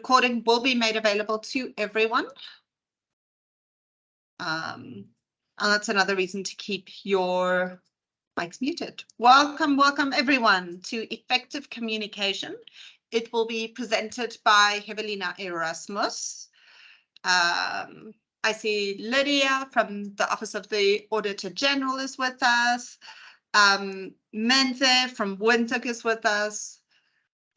recording will be made available to everyone. And that's another reason to keep your mics muted. Welcome, welcome everyone to Effective Communication. It will be presented by Hevelina Erasmus. I see Lydia from the Office of the Auditor General is with us. Menze from Windhoek is with us.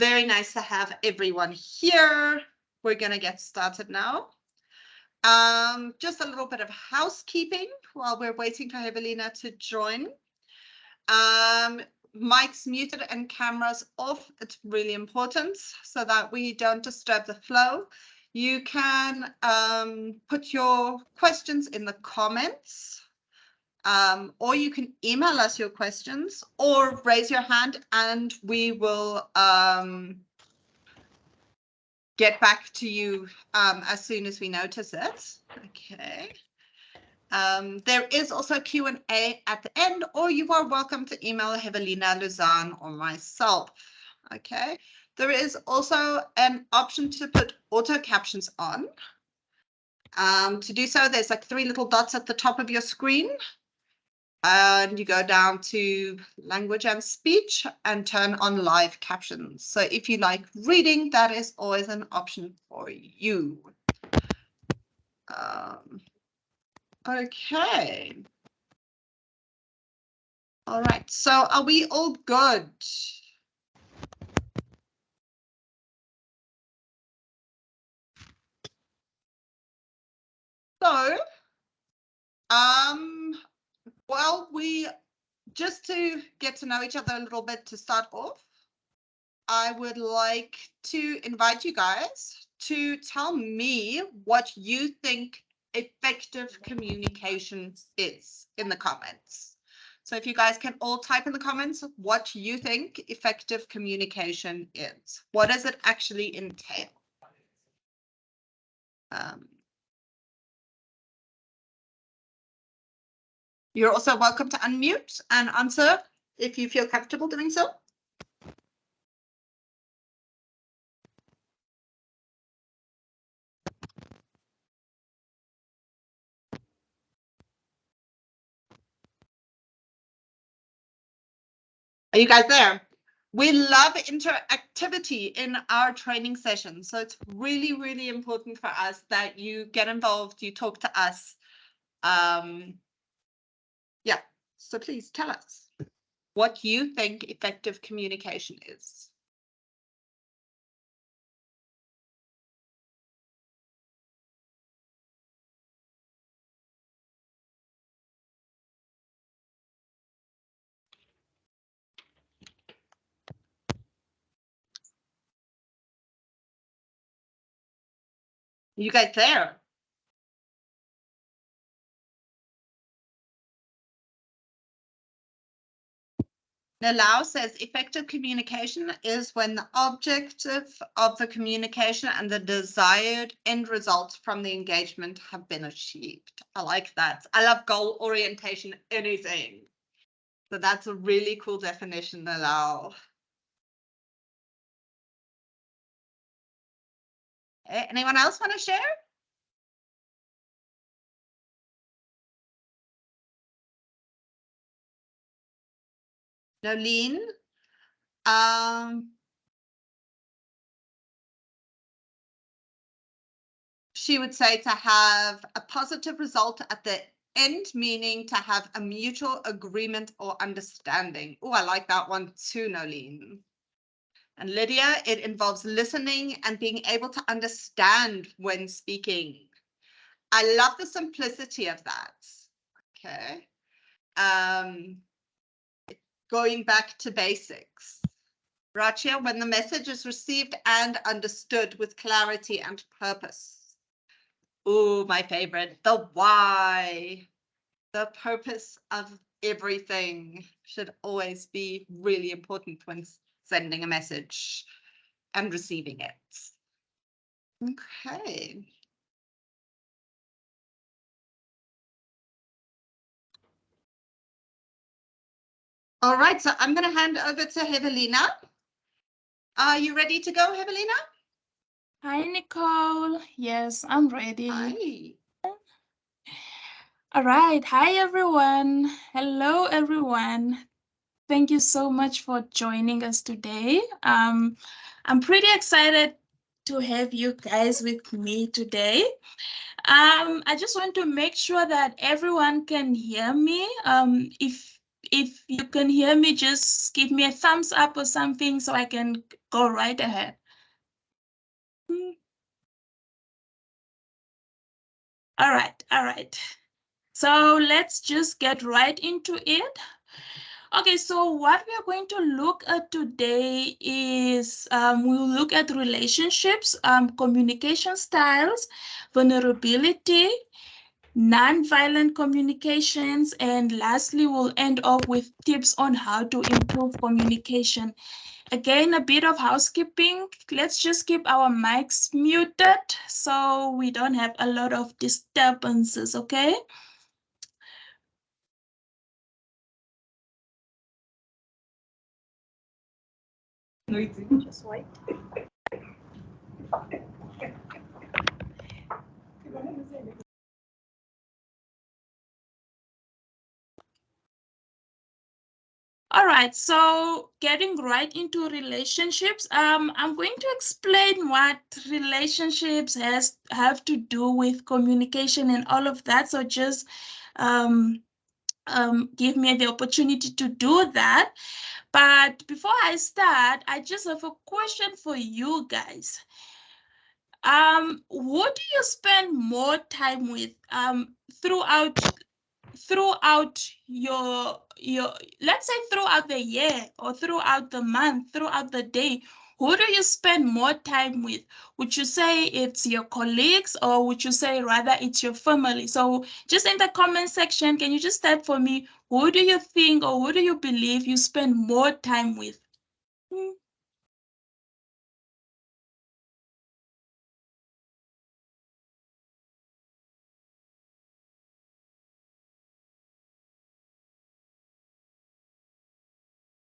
Very nice to have everyone here. We're going to get started now. Just a little bit of housekeeping while we're waiting for Hevelina to join. Mics muted and cameras off. It's really important so that we don't disturb the flow. You can put your questions in the comments, or you can email us your questions or raise your hand and we will get back to you as soon as we notice it. Okay. There is also Q&A at the end, or you are welcome to email Hevelina, Luzanne, or myself. Okay. There is also an option to put auto captions on. To do so, there's like 3 little dots at the top of your screen. And you go down to language and speech and turn on live captions. So if you like reading, that is always an option for you. Okay. All right. So are we all good? So, well, just to get to know each other a little bit to start off, I would like to invite you guys to tell me what you think effective communication is in the comments. So if you guys can all type in the comments what you think effective communication is. What does it actually entail? You're also welcome to unmute and answer if you feel comfortable doing so. Are you guys there? We love interactivity in our training sessions. So it's really, really important for us that you get involved, you talk to us. Yeah, so please tell us what you think effective communication is. You guys there? Nalau says effective communication is when the objective of the communication and the desired end results from the engagement have been achieved. I like that. I love goal orientation, anything. So that's a really cool definition, Nalau. Okay, anyone else want to share? Nolene? She would say to have a positive result at the end, meaning to have a mutual agreement or understanding. Oh, I like that one too, Nolene. And Lydia, it involves listening and being able to understand when speaking. I love the simplicity of that. Okay. Going back to basics. Rachia, when the message is received and understood with clarity and purpose. Oh, my favorite, the why. The purpose of everything should always be really important when sending a message and receiving it. Okay. All right, so I'm going to hand over to Hevelina. Are you ready to go, Hevelina? Hi, Nicole. Yes, I'm ready. Hi. All right. Hi, everyone. Hello, everyone. Thank you so much for joining us today. I'm pretty excited to have you guys with me today. I just want to make sure that everyone can hear me. If you can hear me, just give me a thumbs up or something so I can go right ahead. All right. So let's just get right into it. Okay, so what we are going to look at today is we'll look at relationships, communication styles, vulnerability, non-violent communications, and lastly, we'll end off with tips on how to improve communication. Again, a bit of housekeeping. Let's just keep our mics muted so we don't have a lot of disturbances, okay? Just wait. All right, so getting right into relationships, I'm going to explain what relationships have to do with communication and all of that. So just um, give me the opportunity to do that. But before I start, I just have a question for you guys. Who do you spend more time with throughout your let's say throughout the year or throughout the month, throughout the day? Who do you spend more time with? Would you say it's your colleagues, or would you say rather it's your family? So just in the comment section, can you just type for me, who do you think or who do you believe you spend more time with?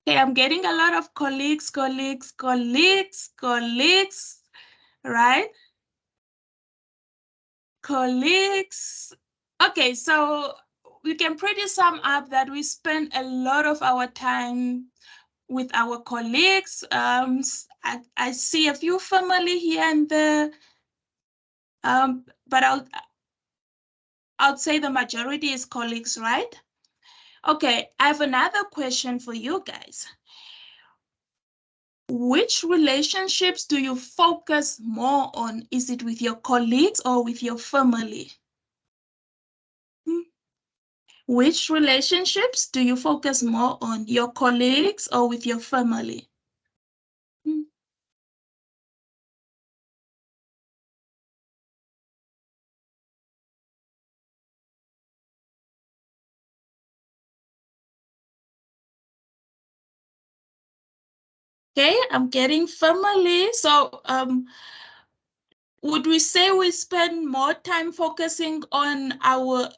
Okay, I'm getting a lot of colleagues, right? Colleagues. Okay, so we can pretty sum up that we spend a lot of our time with our colleagues. I see a few family here and there, but I'll say the majority is colleagues, right? Okay, I have another question for you guys. Which relationships do you focus more on? Is it with your colleagues or with your family? Which relationships do you focus more on, your colleagues or with your family? Okay, I'm getting family. So would we say we spend more time focusing on our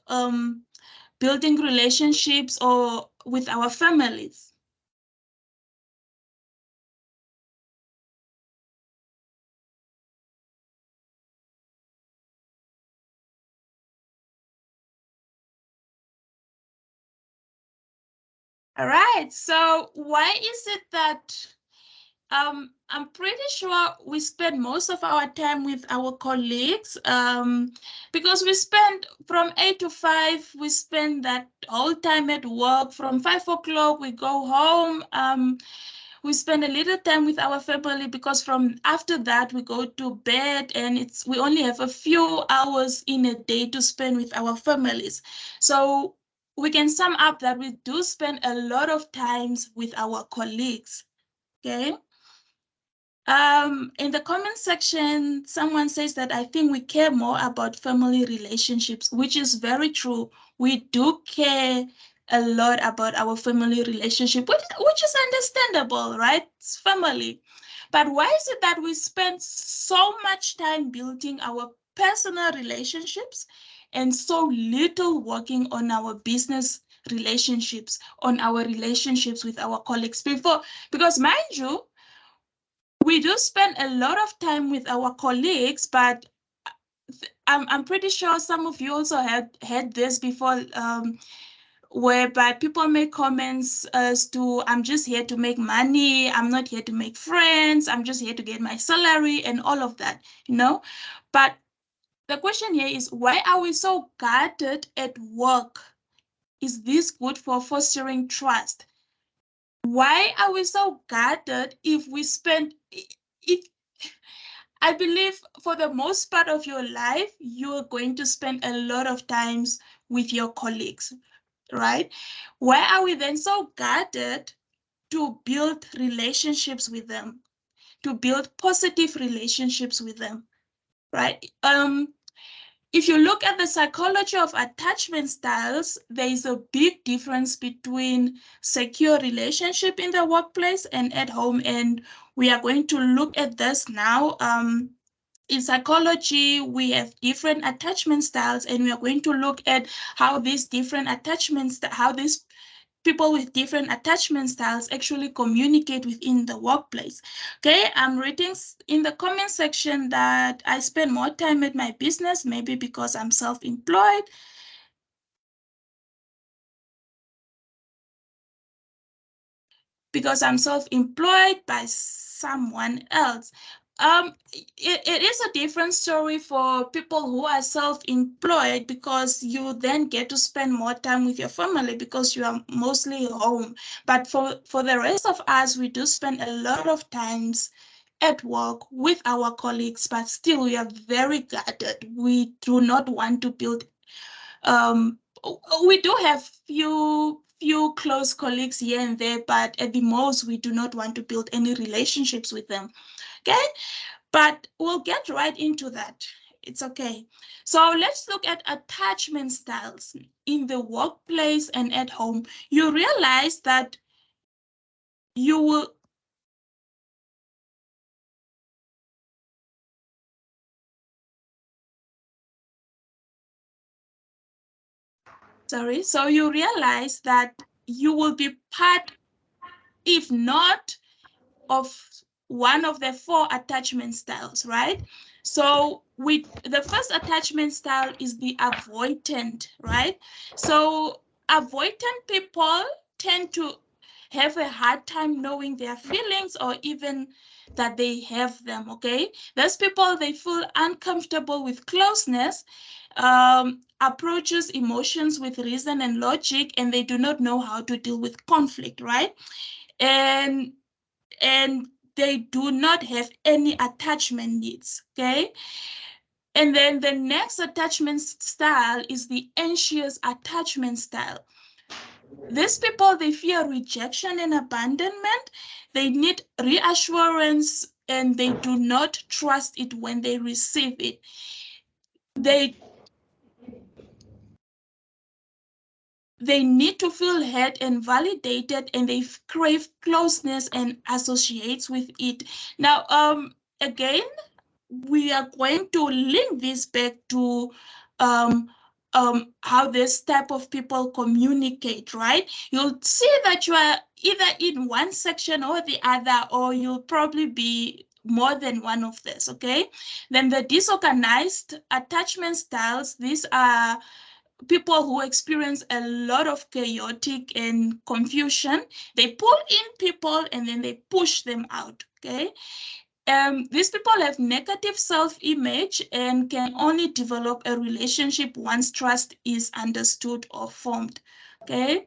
building relationships or with our families? All right, so why is it that I'm pretty sure we spend most of our time with our colleagues because we spend from 8 to 5, we spend that whole time at work. From 5 o'clock, we go home. We spend a little time with our family because from after that, we go to bed, and we only have a few hours in a day to spend with our families. So we can sum up that we do spend a lot of times with our colleagues, okay? In the comment section, someone says that I think we care more about family relationships, which is very true. We do care a lot about our family relationship, which is understandable, right? It's family. But why is it that we spend so much time building our personal relationships and so little working on our business relationships, on our relationships with our colleagues? Because mind you, we do spend a lot of time with our colleagues, but I'm pretty sure some of you also had this before, whereby people make comments as to, I'm just here to make money, I'm not here to make friends, I'm just here to get my salary and all of that, you know. But the question here is, why are we so guarded at work? Is this good for fostering trust? Why are we so guarded if we spend, if I believe for the most part of your life, you're going to spend a lot of times with your colleagues, right? Why are we then so guarded to build relationships with them, to build positive relationships with them, right? If you look at the psychology of attachment styles, there is a big difference between secure relationship in the workplace and at home. And we are going to look at this now. In psychology, we have different attachment styles, and we are going to look at how these different attachments, how these people with different attachment styles actually communicate within the workplace. Okay, I'm reading in the comment section that I spend more time at my business, maybe because I'm self-employed. Because I'm self-employed by someone else. It is a different story for people who are self-employed, because you then get to spend more time with your family because you are mostly home. But for the rest of us, we do spend a lot of times at work with our colleagues, but still we are very guarded. We do not want to build, we do have few close colleagues here and there, but at the most, we do not want to build any relationships with them. Okay, but we'll get right into that. It's okay. So let's look at attachment styles in the workplace and at home. You realize that you will, sorry, so you realize that you will be part, if not of one of the 4 attachment styles, right? So the first attachment style is the avoidant, right? So avoidant people tend to have a hard time knowing their feelings or even that they have them, okay? Those people, they feel uncomfortable with closeness, approaches emotions with reason and logic, and they do not know how to deal with conflict, right? And they do not have any attachment needs, okay? And then the next attachment style is the anxious attachment style. These people, they fear rejection and abandonment. They need reassurance, and they do not trust it when they receive it. They need to feel heard and validated, and they crave closeness and associates with it. Now, again, we are going to link this back to how this type of people communicate, right? You'll see that you are either in one section or the other, or you'll probably be more than one of this, okay? Then the disorganized attachment styles, these are people who experience a lot of chaotic and confusion. They pull in people and then they push them out, okay? These people have negative self-image and can only develop a relationship once trust is understood or formed, okay?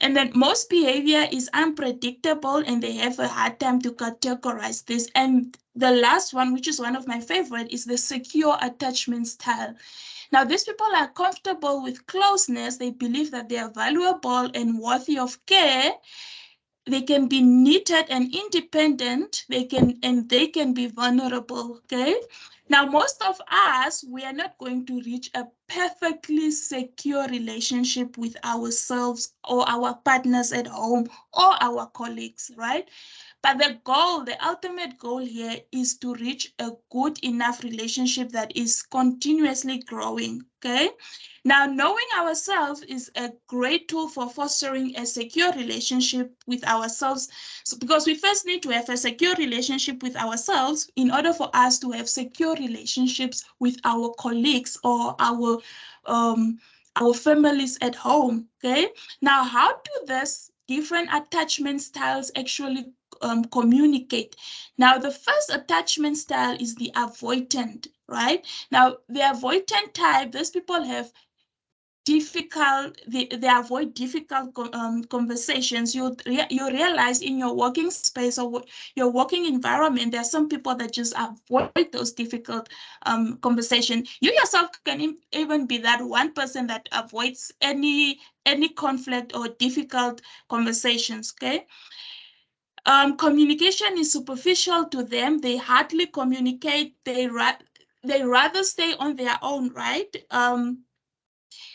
And then most behavior is unpredictable, and they have a hard time to categorize this. And the last one, which is one of my favorite, is the secure attachment style. Now, these people are comfortable with closeness. They believe that they are valuable and worthy of care. They can be knitted and independent. They can be vulnerable, okay? Now, most of us, we are not going to reach a perfectly secure relationship with ourselves or our partners at home or our colleagues, right? But the goal, the ultimate goal here is to reach a good enough relationship that is continuously growing, okay? Now, knowing ourselves is a great tool for fostering a secure relationship with ourselves. So, because we first need to have a secure relationship with ourselves in order for us to have secure relationships with our colleagues or our families at home, okay? Now, how do these different attachment styles actually communicate? Now, the first attachment style is the avoidant, right? Now, the avoidant type, those people have they avoid difficult conversations. You realize in your working space or your working environment, there are some people that just avoid those difficult conversations. You yourself can even be that one person that avoids any conflict or difficult conversations, okay? Communication is superficial to them. They hardly communicate. They rather stay on their own, right?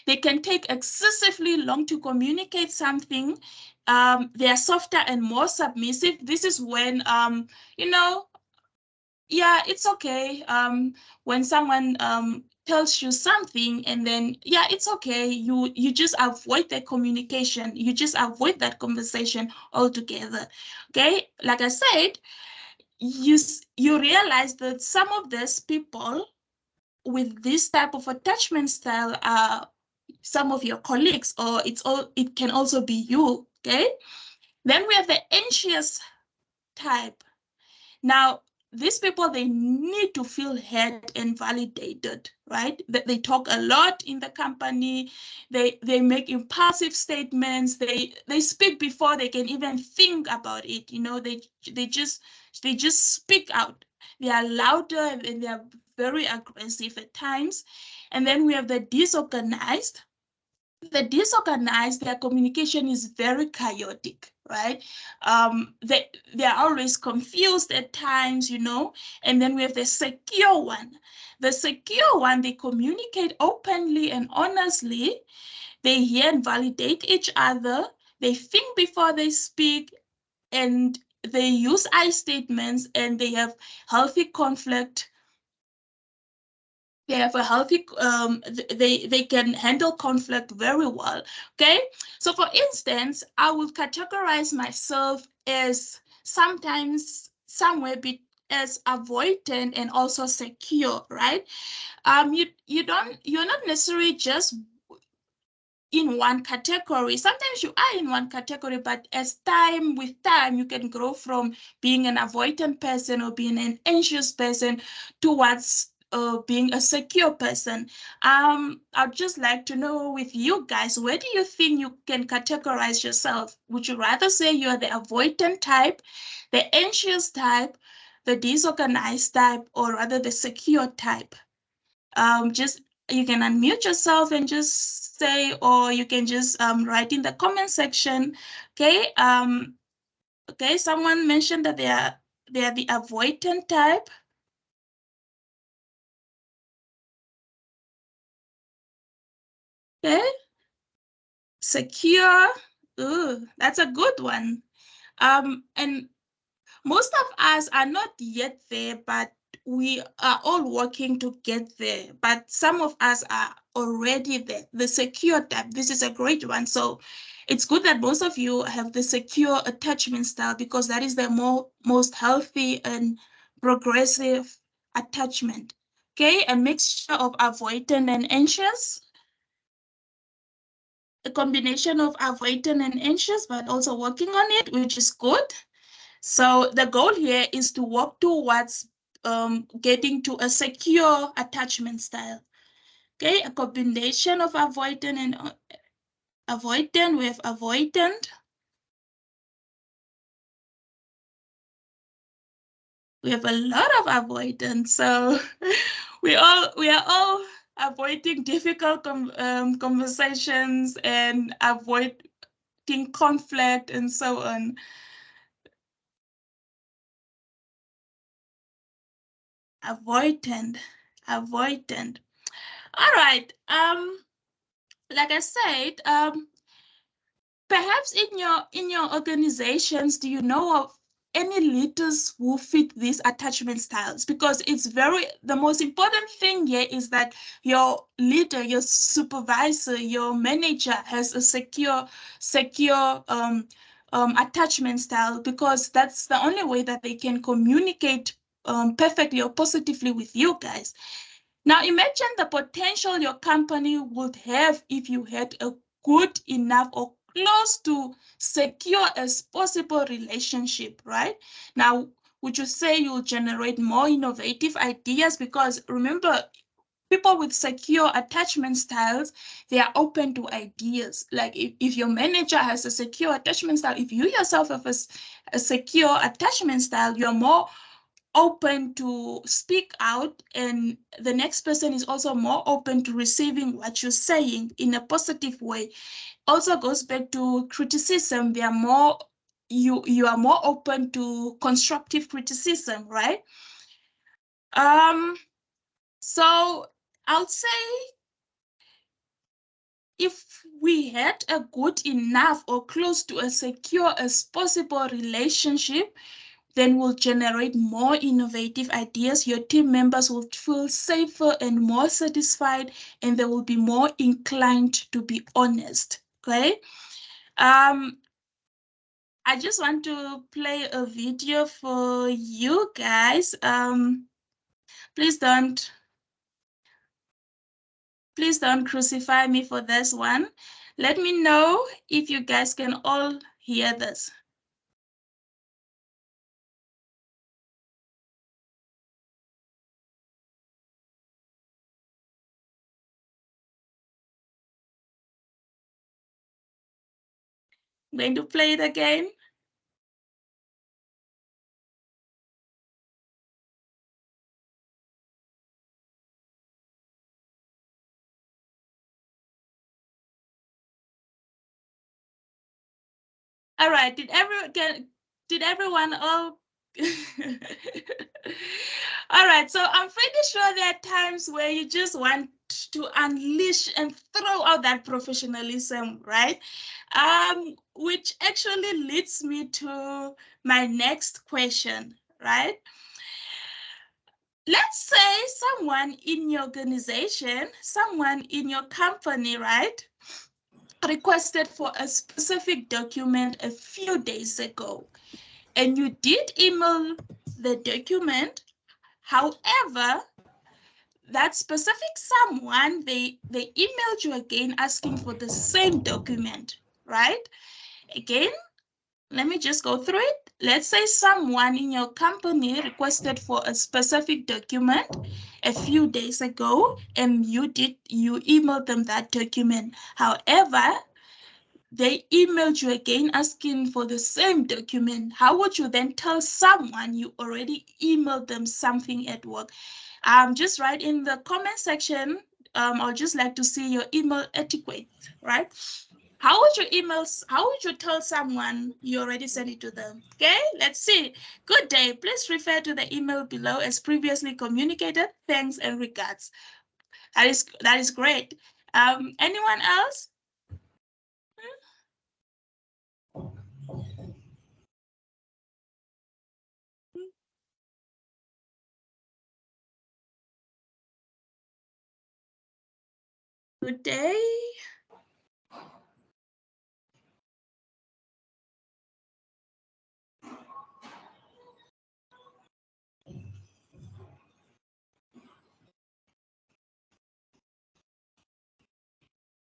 They can take excessively long to communicate something. They are softer and more submissive. This is when, yeah, it's okay. When someone tells you something and then, yeah, it's okay. You just avoid the communication. You just avoid that conversation altogether. Okay, like I said, you realize that some of these people with this type of attachment style are some of your colleagues, or it can also be you, okay? Then we have the anxious type. Now, these people, they need to feel heard and validated, right? They talk a lot in the company. They make impulsive statements. They speak before they can even think about it. You know, they just speak out. They are louder and they are very aggressive at times. And then we have the disorganized. The disorganized, their communication is very chaotic, right? They are always confused at times, you know. And then we have the secure one. The secure one, they communicate openly and honestly. They hear and validate each other. They think before they speak, and they use I statements, and they have healthy conflict. They have a healthy, they can handle conflict very well, okay? So for instance, I will categorize myself as sometimes somewhere as avoidant and also secure, right? You're not necessarily just in one category. Sometimes you are in one category, but with time, you can grow from being an avoidant person or being an anxious person towards being a secure person. I'd just like to know with you guys, where do you think you can categorize yourself? Would you rather say you're the avoidant type, the anxious type, the disorganized type, or rather the secure type? Just you can unmute yourself and just say, or you can just write in the comment section. Okay. Okay. Someone mentioned that they are the avoidant type. Okay. Secure. Ooh, that's a good one. And most of us are not yet there, but we are all working to get there. But some of us are already there. The secure type, this is a great one. So it's good that most of you have the secure attachment style, because that is the most healthy and progressive attachment. Okay, a mixture of avoidant and anxious. A combination of avoidant and anxious, but also working on it, which is good. So the goal here is to work towards getting to a secure attachment style. Okay, a combination of avoidant and avoidant. We have avoidant. We have a lot of avoidance. So we are all avoiding difficult conversations and avoiding conflict and so on. Avoidant. All right. Like I said, perhaps in your organizations, do you know of any leaders who fit these attachment styles, because it's the most important thing here is that your leader, your supervisor, your manager has a secure attachment style, because that's the only way that they can communicate perfectly or positively with you guys. Now imagine the potential your company would have if you had a good enough or close to secure as possible relationship, right? Now, would you say you'll generate more innovative ideas? Because remember, people with secure attachment styles, they are open to ideas. Like if your manager has a secure attachment style, if you yourself have a secure attachment style, you're more open to speak out, and the next person is also more open to receiving what you're saying in a positive way. Also goes back to criticism. They are more, you are more open to constructive criticism, right? So I'll say if we had a good enough or close to as secure as possible relationship, then we'll generate more innovative ideas. Your team members will feel safer and more satisfied, and they will be more inclined to be honest. Okay. I just want to play a video for you guys. Please don't crucify me for this one. Let me know if you guys can all hear this. I'm going to play it again. All right, did everyone all all right, so I'm pretty sure there are times where you just want to unleash and throw out that professionalism, right? Which actually leads me to my next question, right? Let's say someone in your organization, someone in your company, right, requested for a specific document a few days ago, and you did email the document. However, that specific someone, they emailed you again asking for the same document, right? Again, let me just go through it. Let's say someone in your company requested for a specific document a few days ago, and you emailed them that document. However, they emailed you again asking for the same document. How would you then tell someone you already emailed them something at work? Just write in the comment section. I'd just like to see your email etiquette, right? How would you tell someone you already sent it to them? Okay, let's see. Good day. Please refer to the email below as previously communicated. Thanks and regards. That is great. Anyone else? Good day.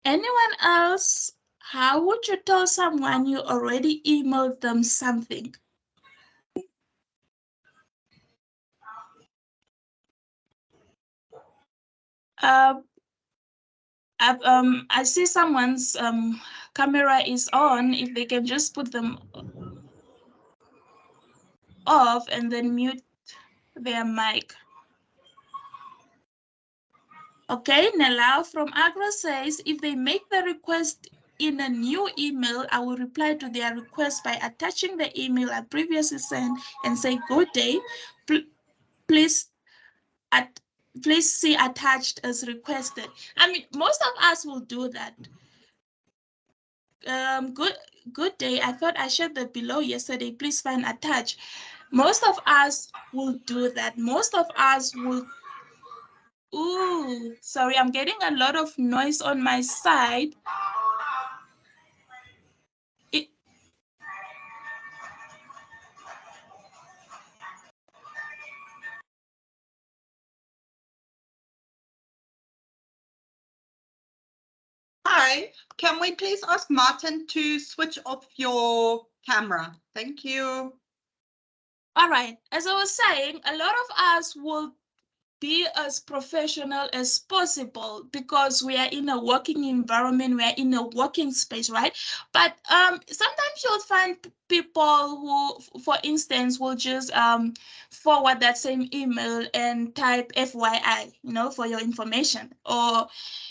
Anyone else? How would you tell someone you already emailed them something? I see someone's camera is on. If they can just put them off and then mute their mic. Okay, Nelao from Agra says, if they make the request in a new email, I will reply to their request by attaching the email I previously sent and say, good day, please see attached as requested. I mean, most of us will do that. good day. I thought I shared that below yesterday. Please find attached. Most of us will do that. Most of us will. Ooh, sorry, I'm getting a lot of noise on my side. Hi, can we please ask Martin to switch off your camera? Thank you. All right, as I was saying, a lot of us will be as professional as possible because we are in a working environment, we are in a working space, right? But sometimes you'll find people who, for instance, will just forward that same email and type FYI, for your information. Or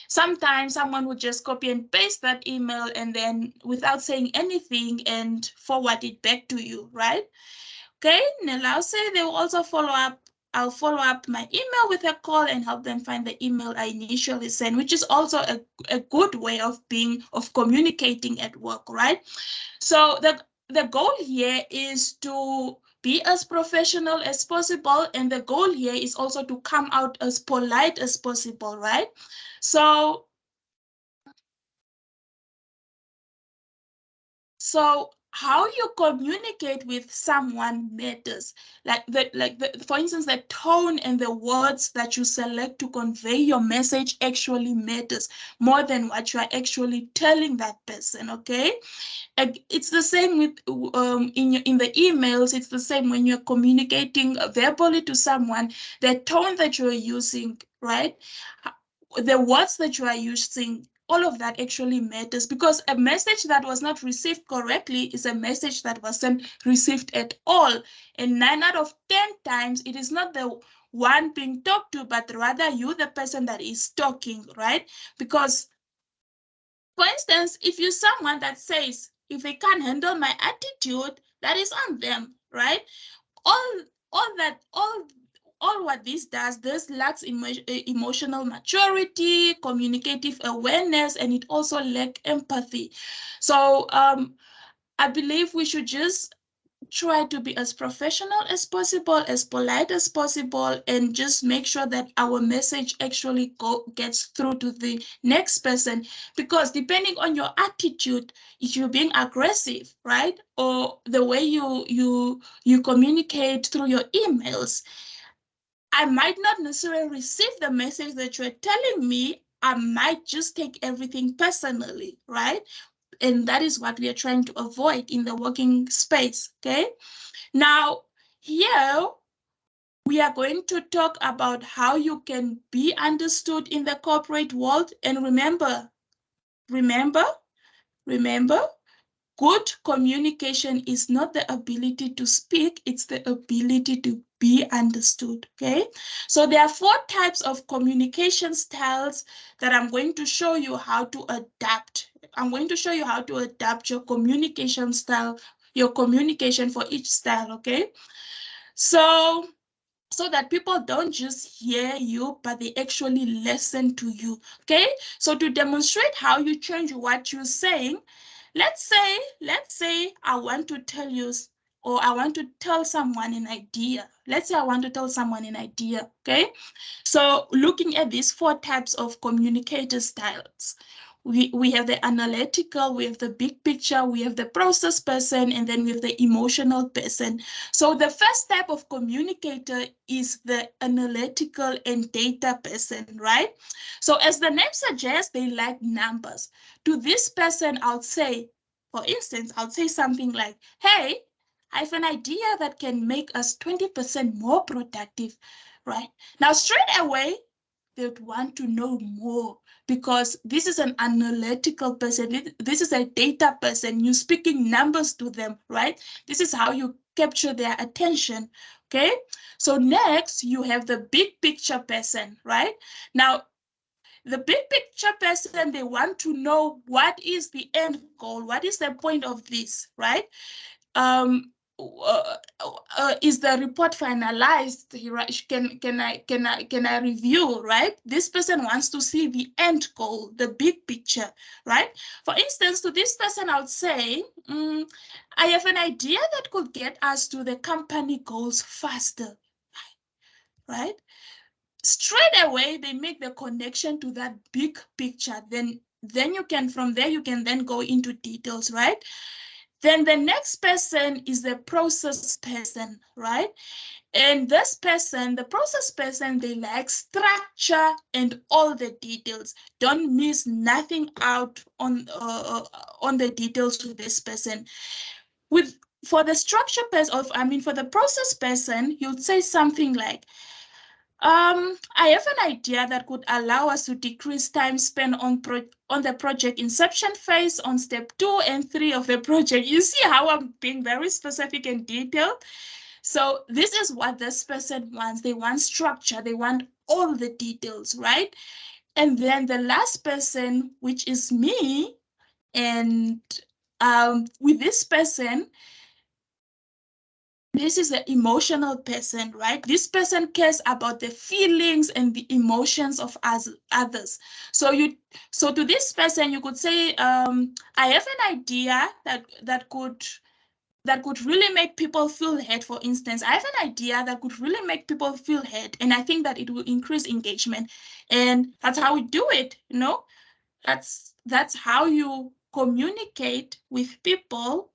sometimes someone would just copy and paste that email and then without saying anything and forward it back to you, right? Okay, and I'll say they will also follow up. I'll follow up my email with a call and help them find the email I initially sent, which is also a good way of communicating at work, right? So the goal here is to be as professional as possible, and the goal here is also to come out as polite as possible, right? So how you communicate with someone matters. For instance, the tone and the words that you select to convey your message actually matters more than what you are actually telling that person, okay? It's the same with in the emails. It's the same when you're communicating verbally to someone. The tone that you're using, right? The words that you are using, all of that actually matters, because a message that was not received correctly is a message that wasn't received at all. And 9 out of 10 times, it is not the one being talked to, but rather you, the person that is talking, right? Because, for instance, if you're someone that says, if they can't handle my attitude, that is on them, right? All what this lacks emotional maturity, communicative awareness, and it also lacks empathy. So I believe we should just try to be as professional as possible, as polite as possible, and just make sure that our message actually gets through to the next person. Because depending on your attitude, if you're being aggressive, right, or the way you communicate through your emails, I might not necessarily receive the message that you're telling me. I might just take everything personally, right? And that is what we are trying to avoid in the working space, okay? Now, here we are going to talk about how you can be understood in the corporate world. And remember, good communication is not the ability to speak, it's the ability to be understood, okay? So there are 4 types of communication styles that I'm going to show you how to adapt. I'm going to show you how to adapt your communication style, your communication for each style, okay? So that people don't just hear you, but they actually listen to you, okay? So to demonstrate how you change what you're saying, let's say I want to tell you, or I want to tell someone an idea. Let's say I want to tell someone an idea, okay? So looking at these 4 types of communicator styles, we have the analytical, we have the big picture, we have the process person, and then we have the emotional person. So the first type of communicator is the analytical and data person, right? So as the name suggests, they like numbers. To this person, I'll say, for instance, I'll say something like, hey, I have an idea that can make us 20% more productive, right? Now, straight away, they would want to know more, because this is an analytical person. This is a data person. You're speaking numbers to them, right? This is how you capture their attention, okay? So next, you have the big picture person, right? Now, the big picture person, they want to know what is the end goal? What is the point of this, right? is the report finalized? Right? Can I review? Right? This person wants to see the end goal, the big picture. Right? For instance, to this person, I would say, I have an idea that could get us to the company goals faster. Right? Straight away, they make the connection to that big picture. Then you can, from there, you can then go into details, right? Then the next person is the process person, right? And this person, the process person, they like structure and all the details. Don't miss nothing out on the details with this person. For the structure person, for the process person, you'd say something like, I have an idea that could allow us to decrease time spent on the project inception phase on step 2 and 3 of the project. You see how I'm being very specific and detailed? So this is what this person wants. They want structure. They want all the details, right? And then the last person, which is me, and with this person, this is an emotional person, right? This person cares about the feelings and the emotions of others. So to this person, you could say, I have an idea that could really make people feel heard. For instance, I have an idea that could really make people feel heard, and I think that it will increase engagement. And that's how we do it, you know? That's how you communicate with people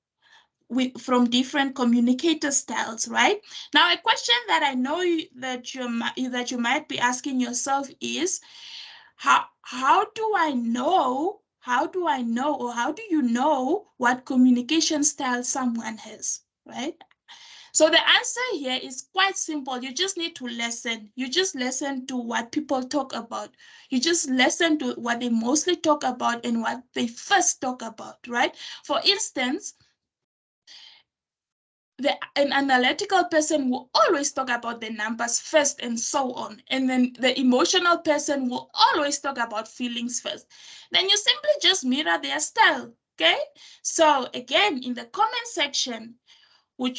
from different communicator styles, right? Now, a question that I know that you might be asking yourself is, how do I know, or how do you know what communication style someone has, right? So the answer here is quite simple. You just need to listen. You just listen to what people talk about. You just listen to what they mostly talk about and what they first talk about, right? For instance, an analytical person will always talk about the numbers first and so on. And then the emotional person will always talk about feelings first. Then you simply just mirror their style, okay? So again, in the comment section, would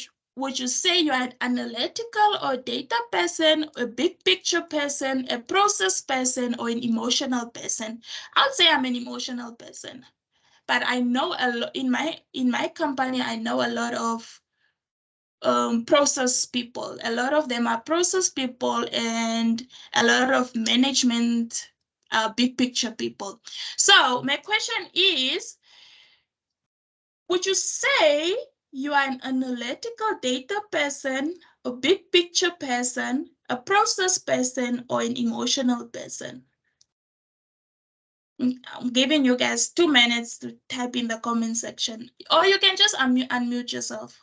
you say you're an analytical or data person, a big picture person, a process person, or an emotional person? I'd say I'm an emotional person. But I know a lot in my company, I know a lot of process people. A lot of them are process people and a lot of management, big picture people. So my question is, would you say you are an analytical data person, a big picture person, a process person, or an emotional person? I'm giving you guys 2 minutes to type in the comment section, or you can just unmute yourself.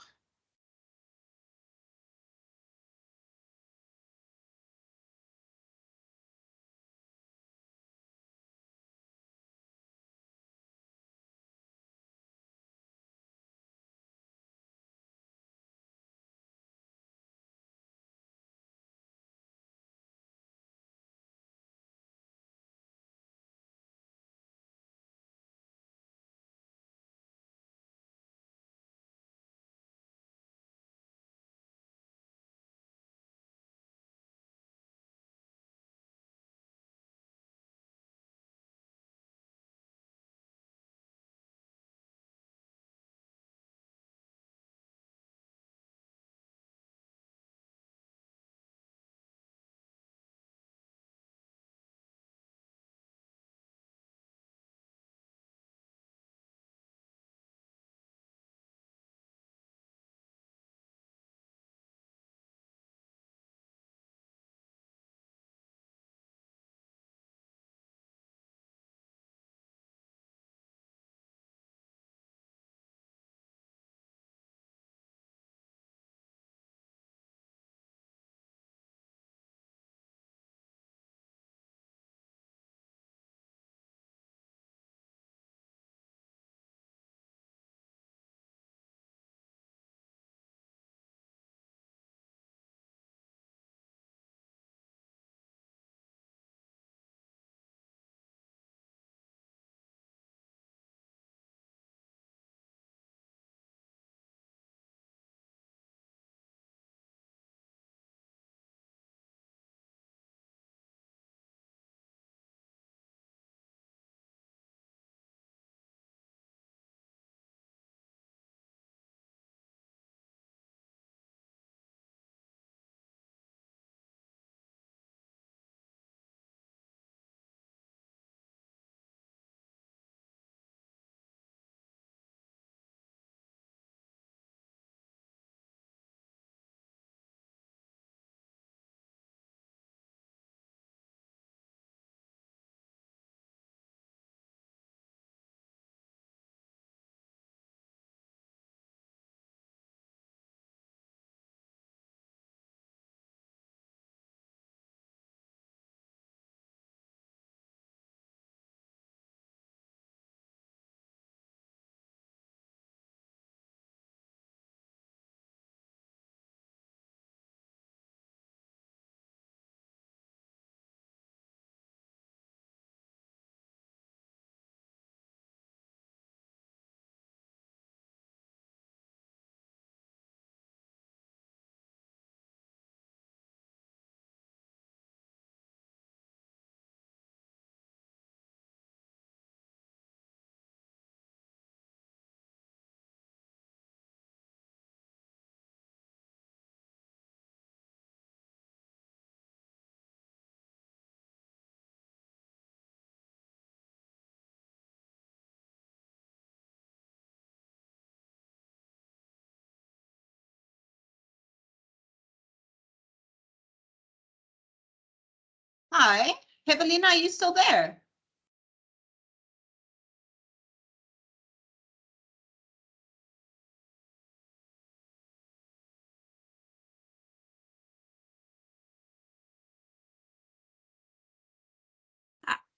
Hi, Evelina, are you still there?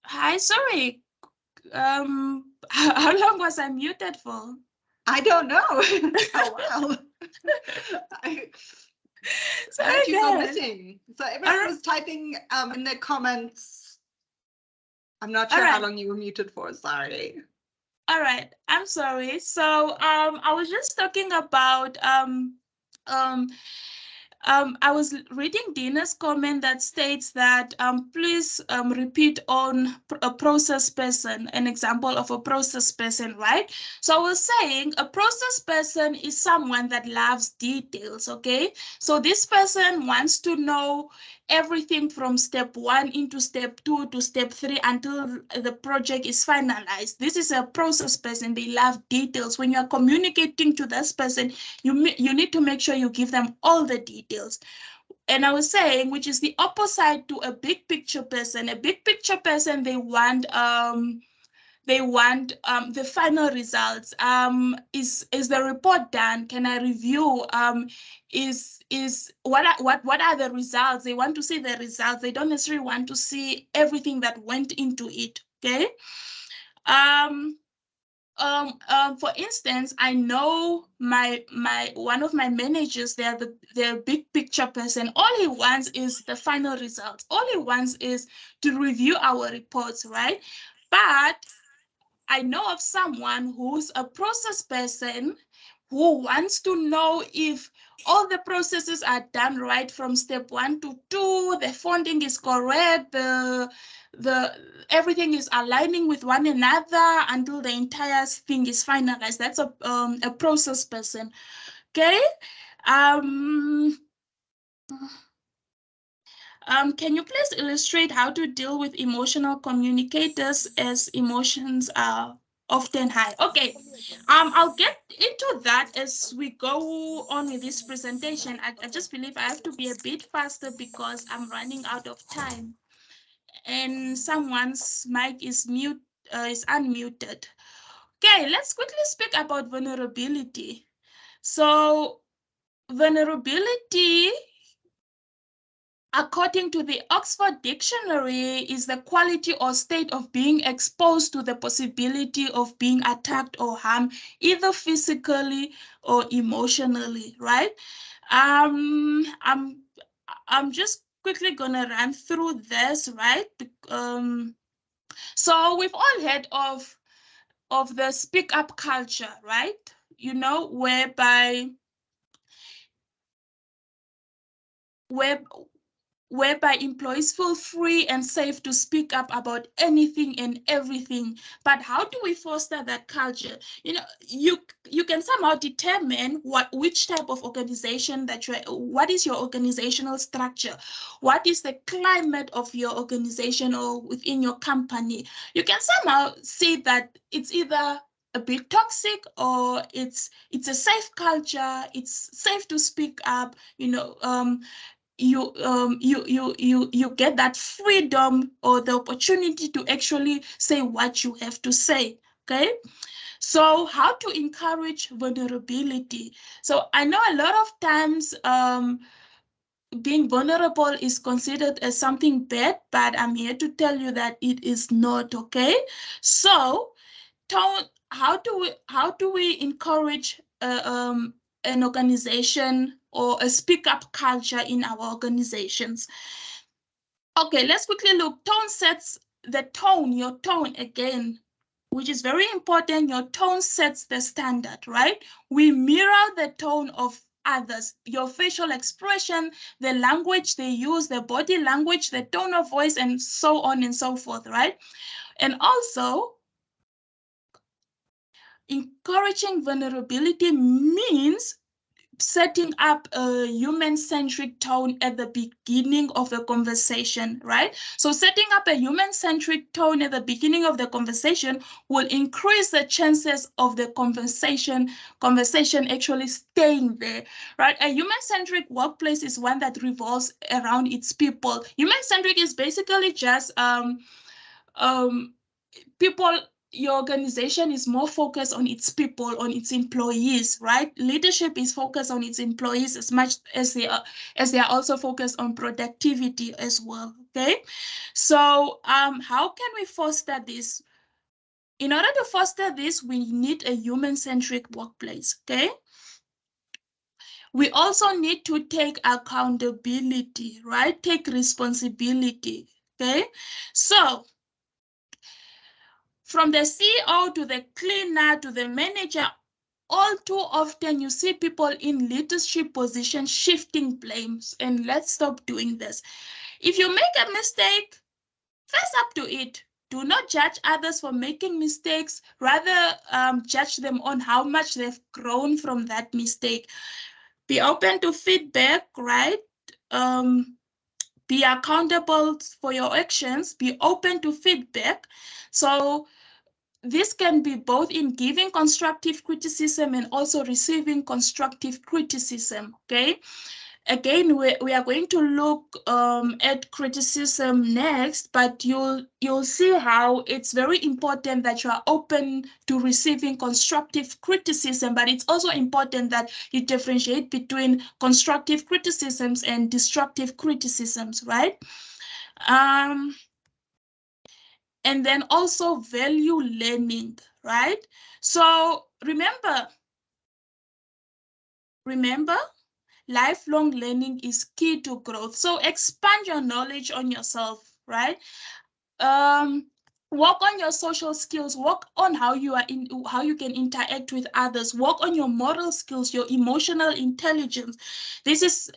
Hi, sorry. How long was I muted for? I don't know. Oh, wow. I Sorry, heard you go go ahead. missing. So everyone Alright. was typing in the comments. I'm not sure Alright. how long you were muted for. Sorry. All right, I'm sorry. So I was just talking about I was reading Dina's comment that states that please repeat on a process person, an example of a process person, right? So I was saying a process person is someone that loves details, okay? So this person wants to know everything from step 1 into step 2 to step 3 until the project is finalized. This is a process person. They love details. When you're communicating to this person, you need to make sure you give them all the details. And I was saying, which is the opposite to a big picture person. A big picture person, they want the final results. Is the report done? Can I review? What are the results? They want to see the results. They don't necessarily want to see everything that went into it. Okay. For instance, I know my one of my managers, they're the big picture person. All he wants is the final results. All he wants is to review our reports, right? But I know of someone who's a process person who wants to know if all the processes are done right from step 1 to 2, the funding is correct, the everything is aligning with one another until the entire thing is finalized. That's a process person. Okay. Can you please illustrate how to deal with emotional communicators as emotions are often high? Okay, I'll get into that as we go on with this presentation. I just believe I have to be a bit faster because I'm running out of time and someone's mic is unmuted. Okay, let's quickly speak about vulnerability. So vulnerability, according to the Oxford Dictionary, is the quality or state of being exposed to the possibility of being attacked or harmed, either physically or emotionally, right? I'm just quickly gonna run through this, right? So we've all heard of the speak up culture, right? You know, whereby employees feel free and safe to speak up about anything and everything. But how do we foster that culture? You know, you can somehow determine which type of organization what is your organizational structure, what is the climate of your organization or within your company. You can somehow see that it's either a bit toxic or it's a safe culture, it's safe to speak up, you get that freedom or the opportunity to actually say what you have to say. Okay, so how to encourage vulnerability? So I know a lot of times being vulnerable is considered as something bad, but I'm here to tell you that it is not. Okay, so how do we encourage an organization or a speak up culture in our organizations? Okay, let's quickly look. Tone sets the tone, your tone again, which is very important. Your tone sets the standard, right? We mirror the tone of others, your facial expression, the language they use, the body language, the tone of voice, and so on and so forth, right? And also, encouraging vulnerability means setting up a human-centric tone at the beginning of the conversation, right? So setting up a human-centric tone at the beginning of the conversation will increase the chances of the conversation actually staying there, right? A human-centric workplace is one that revolves around its people. Human-centric is basically just people. Your organization is more focused on its people, on its employees, right? Leadership is focused on its employees as much as they are also focused on productivity as well. Okay, so how can we foster this? In order to foster this, we need a human-centric workplace. Okay, we also need to take accountability, right? Take responsibility. Okay, so from the CEO to the cleaner to the manager, all too often you see people in leadership positions shifting blames, and let's stop doing this. If you make a mistake, face up to it. Do not judge others for making mistakes, rather judge them on how much they've grown from that mistake. Be open to feedback, right? Be accountable for your actions, be open to feedback. So this can be both in giving constructive criticism and also receiving constructive criticism, okay? Again, we are going to look at criticism next, but you'll see how it's very important that you are open to receiving constructive criticism, but it's also important that you differentiate between constructive criticisms and destructive criticisms, right? And then also value learning, right? So remember, lifelong learning is key to growth. So expand your knowledge on yourself, right? Work on your social skills, work on how you can interact with others, work on your moral skills, your emotional intelligence. This is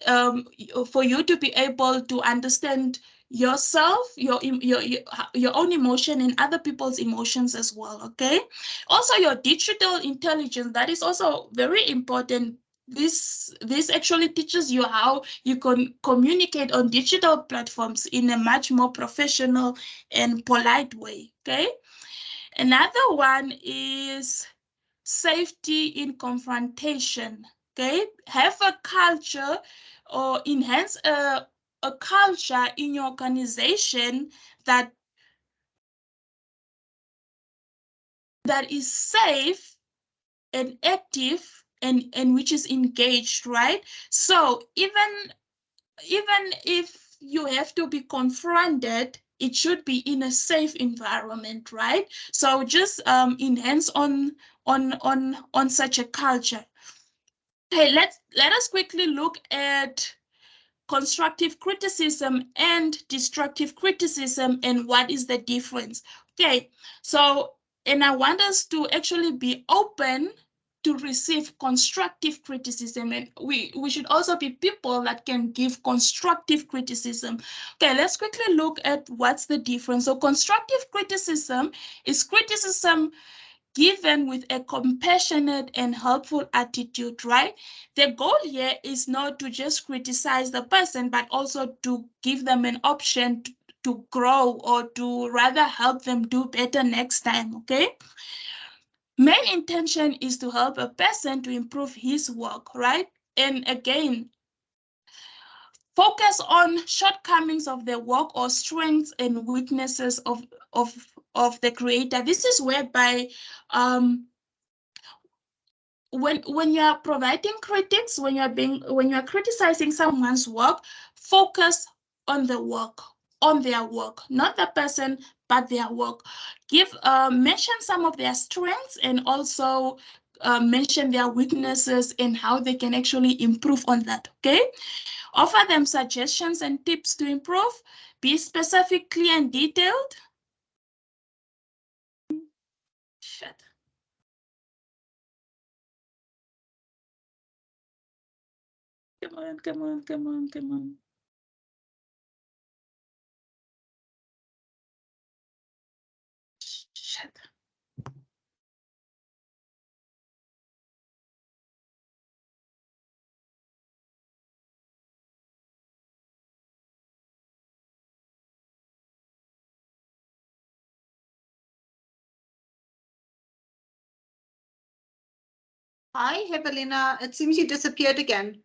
for you to be able to understand yourself, your own emotion and other people's emotions as well. Okay, also your digital intelligence, that is also very important. This actually teaches you how you can communicate on digital platforms in a much more professional and polite way. Okay, another one is safety in confrontation. Okay, have a culture or enhance a culture in your organization that is safe and active and which is engaged, right? So even if you have to be confronted, it should be in a safe environment, right? So just enhance on such a culture. Okay, let us quickly look at constructive criticism and destructive criticism and what is the difference. Okay, so and I want us to actually be open to receive constructive criticism, and we should also be people that can give constructive criticism. Okay, let's quickly look at what's the difference. So constructive criticism is criticism given with a compassionate and helpful attitude, right? The goal here is not to just criticize the person, but also to give them an option to grow or to rather help them do better next time, okay? Main intention is to help a person to improve his work, right? And again, focus on shortcomings of the work or strengths and weaknesses of the creator. This is whereby when you are providing critics, when you are criticizing someone's work, focus on the work, on their work, not the person, but their work. Mention some of their strengths and also mention their weaknesses and how they can actually improve on that. Okay, offer them suggestions and tips to improve. Be specific, clear, and detailed. Shut. Come on, come on, come on, come on. Shut. Hi, Evelina. It seems you disappeared again.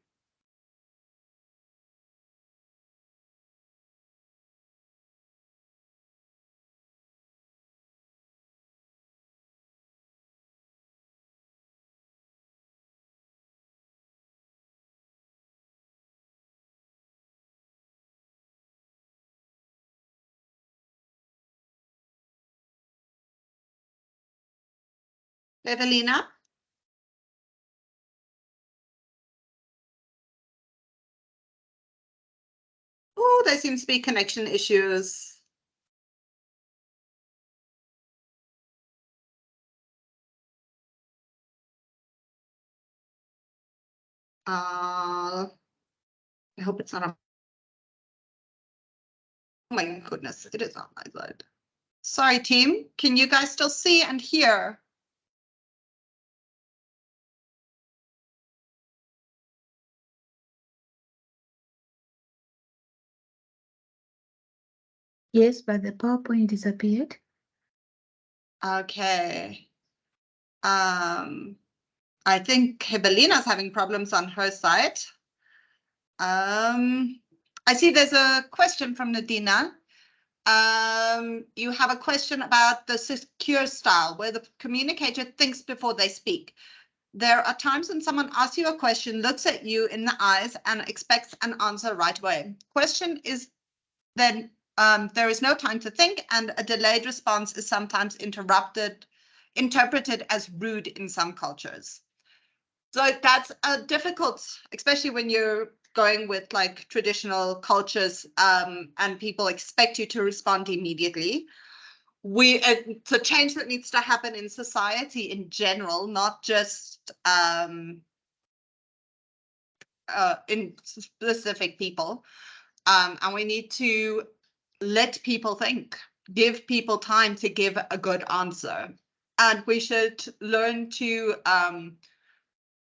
Evelina? Oh, there seems to be connection issues. I hope it's not on. Oh my goodness, it is on my side. Sorry, team. Can you guys still see and hear? Yes, but the PowerPoint disappeared. Okay. I think Evelina's having problems on her side. I see there's a question from Nadina. You have a question about the secure style, where the communicator thinks before they speak. There are times when someone asks you a question, looks at you in the eyes, and expects an answer right away. Question is then there is no time to think, and a delayed response is sometimes interpreted as rude in some cultures. So that's a difficult, especially when you're going with like traditional cultures and people expect you to respond immediately. It's a change that needs to happen in society in general, not just in specific people. And we need to let people think, give people time to give a good answer. And we should learn to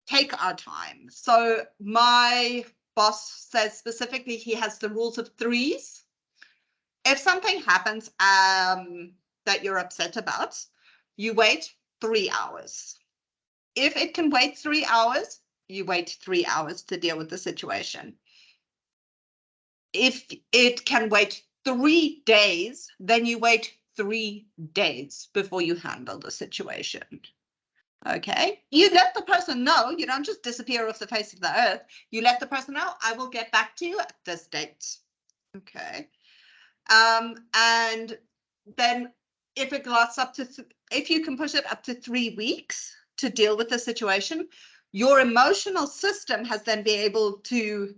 take our time. So my boss says specifically he has the rules of threes. If something happens that you're upset about, you wait 3 hours. If it can wait 3 hours, you wait 3 hours to deal with the situation. If it can wait 3 days, then you wait 3 days before you handle the situation. Okay, you let the person know, you don't just disappear off the face of the earth. You let the person know, I will get back to you at this date. Okay. And then if it lasts up to, if you can push it up to 3 weeks to deal with the situation, your emotional system has then been able to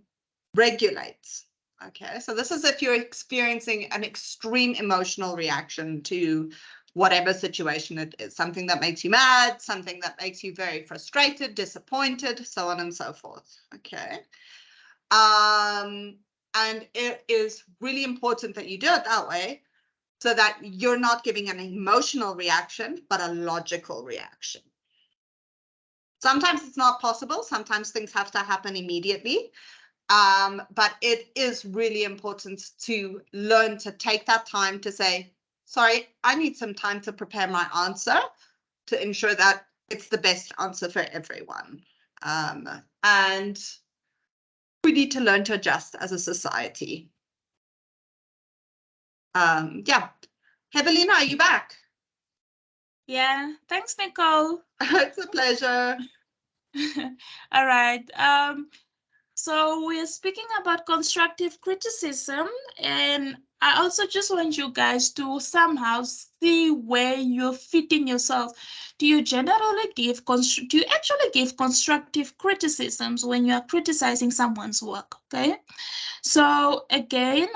regulate. Okay, so this is if you're experiencing an extreme emotional reaction to whatever situation it is, something that makes you mad, something that makes you very frustrated, disappointed, so on and so forth. Okay. And it is really important that you do it that way so that you're not giving an emotional reaction, but a logical reaction. Sometimes it's not possible. Sometimes things have to happen immediately. But it is really important to learn to take that time to say, sorry, I need some time to prepare my answer to ensure that it's the best answer for everyone. And we need to learn to adjust as a society. Yeah. Evelina, are you back? Yeah, thanks, Nicole. It's a pleasure. All right. So we're speaking about constructive criticism, and I also just want you guys to somehow see where you're fitting yourself. Do you generally give do you actually give constructive criticisms when you are criticizing someone's work? Okay. So again,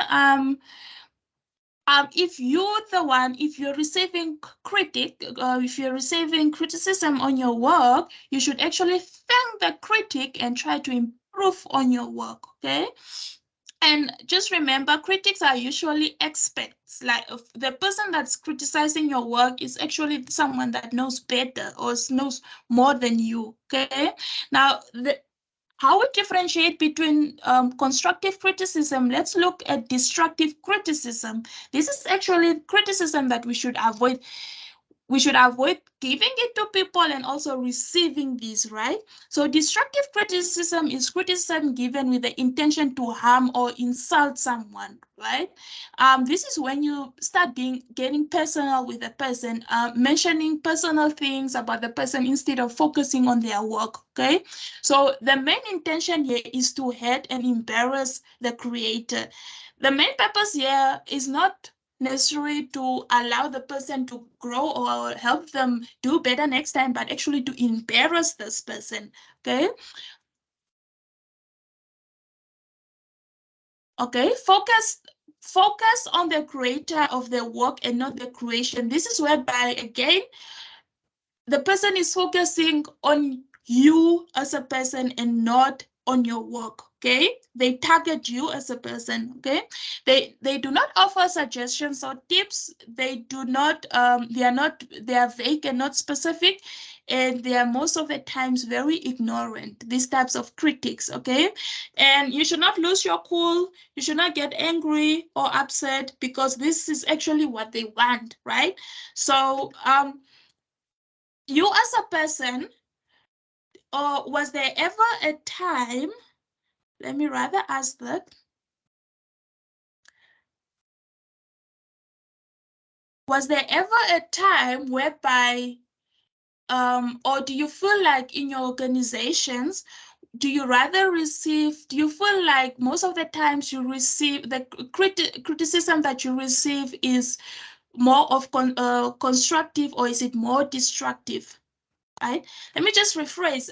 if you're the one, if you're receiving if you're receiving criticism on your work, you should actually thank the critic and try to improve on your work, okay? And just remember, critics are usually experts. Like if the person that's criticizing your work is actually someone that knows better or knows more than you, okay? Now, how we differentiate between constructive criticism, let's look at destructive criticism. This is actually criticism that we should avoid. we should avoid giving it to people and also receiving these, right? So destructive criticism is criticism given with the intention to harm or insult someone, right? This is when you start getting personal with a person, mentioning personal things about the person instead of focusing on their work, okay? So the main intention here is to hurt and embarrass the creator. The main purpose here is not necessary to allow the person to grow or help them do better next time, but actually to embarrass this person, okay? Okay, focus on the creator of the work and not the creation. This is whereby, again, the person is focusing on you as a person and not on your work, okay? They target you as a person, okay? They do not offer suggestions or tips. They do not, they are vague and not specific, and they are most of the times very ignorant, these types of critics, okay? And you should not lose your cool. You should not get angry or upset because this is actually what they want, right? So, you as a person, or was there ever a time, let me rather ask that, was there ever a time whereby, or do you feel like in your organizations, do you feel like most of the times you receive the criticism that you receive is more of constructive, or is it more destructive, right? Let me just rephrase.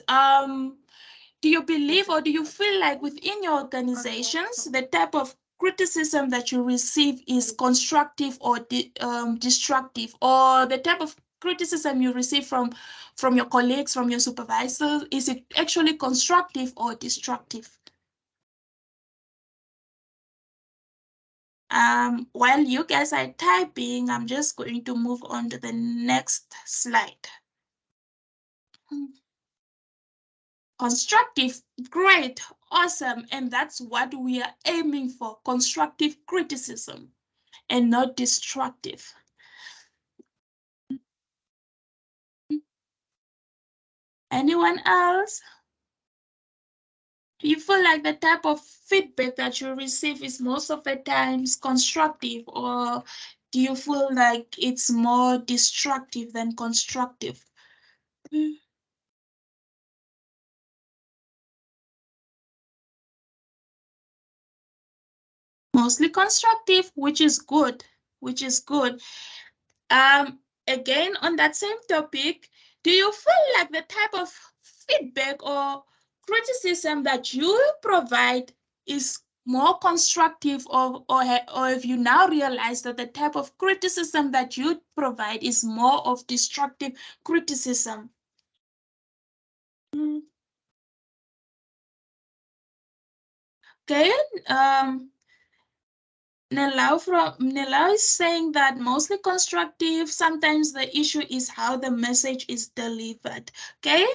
Do you believe, or do you feel like within your organizations, the type of criticism that you receive is constructive or destructive, or the type of criticism you receive from your colleagues, from your supervisors, is it actually constructive or destructive? While you guys are typing, I'm just going to move on to the next slide. Constructive, great, awesome, and that's what we are aiming for, constructive criticism and not destructive. Anyone else? Do you feel like the type of feedback that you receive is most of the times constructive, or do you feel like it's more destructive than constructive? Mostly constructive, which is good, which is good. Again, on that same topic, do you feel like the type of feedback or criticism that you provide is more constructive, or have you now realized that the type of criticism that you provide is more of destructive criticism? Okay, Nelau is saying that mostly constructive. Sometimes the issue is how the message is delivered. Okay.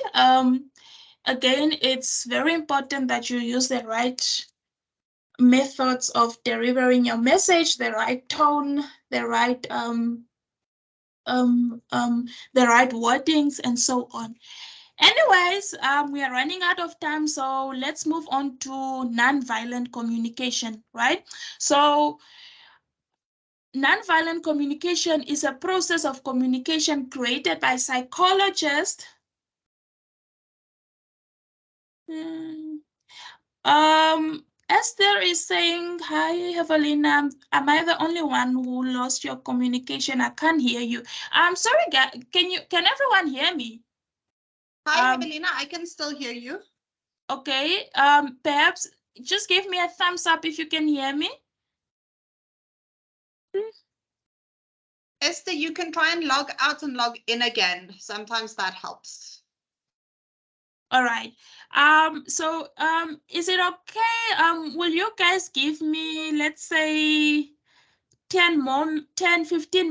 Again, it's very important that you use the right methods of delivering your message, the right tone, the right the right wordings, and so on. Anyways, we are running out of time, so let's move on to nonviolent communication, right? So nonviolent communication is a process of communication created by psychologists. Esther is saying, hi, Evelina. Am I the only one who lost your communication? I can't hear you. I'm sorry, can everyone hear me? Hi, Evelina, I can still hear you. Okay, perhaps just give me a thumbs up if you can hear me. Esther, you can try and log out and log in again. Sometimes that helps. All right. So is it okay? Will you guys give me, let's say, 15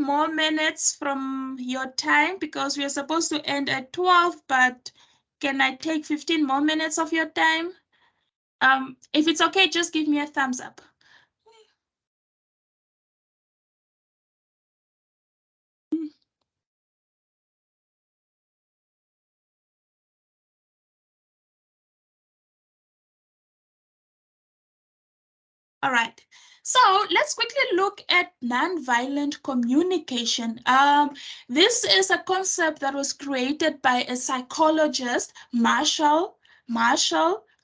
more minutes from your time, because we are supposed to end at 12, but can I take 15 more minutes of your time? If it's okay, just give me a thumbs up. All right. So let's quickly look at nonviolent communication. This is a concept that was created by a psychologist, Marshall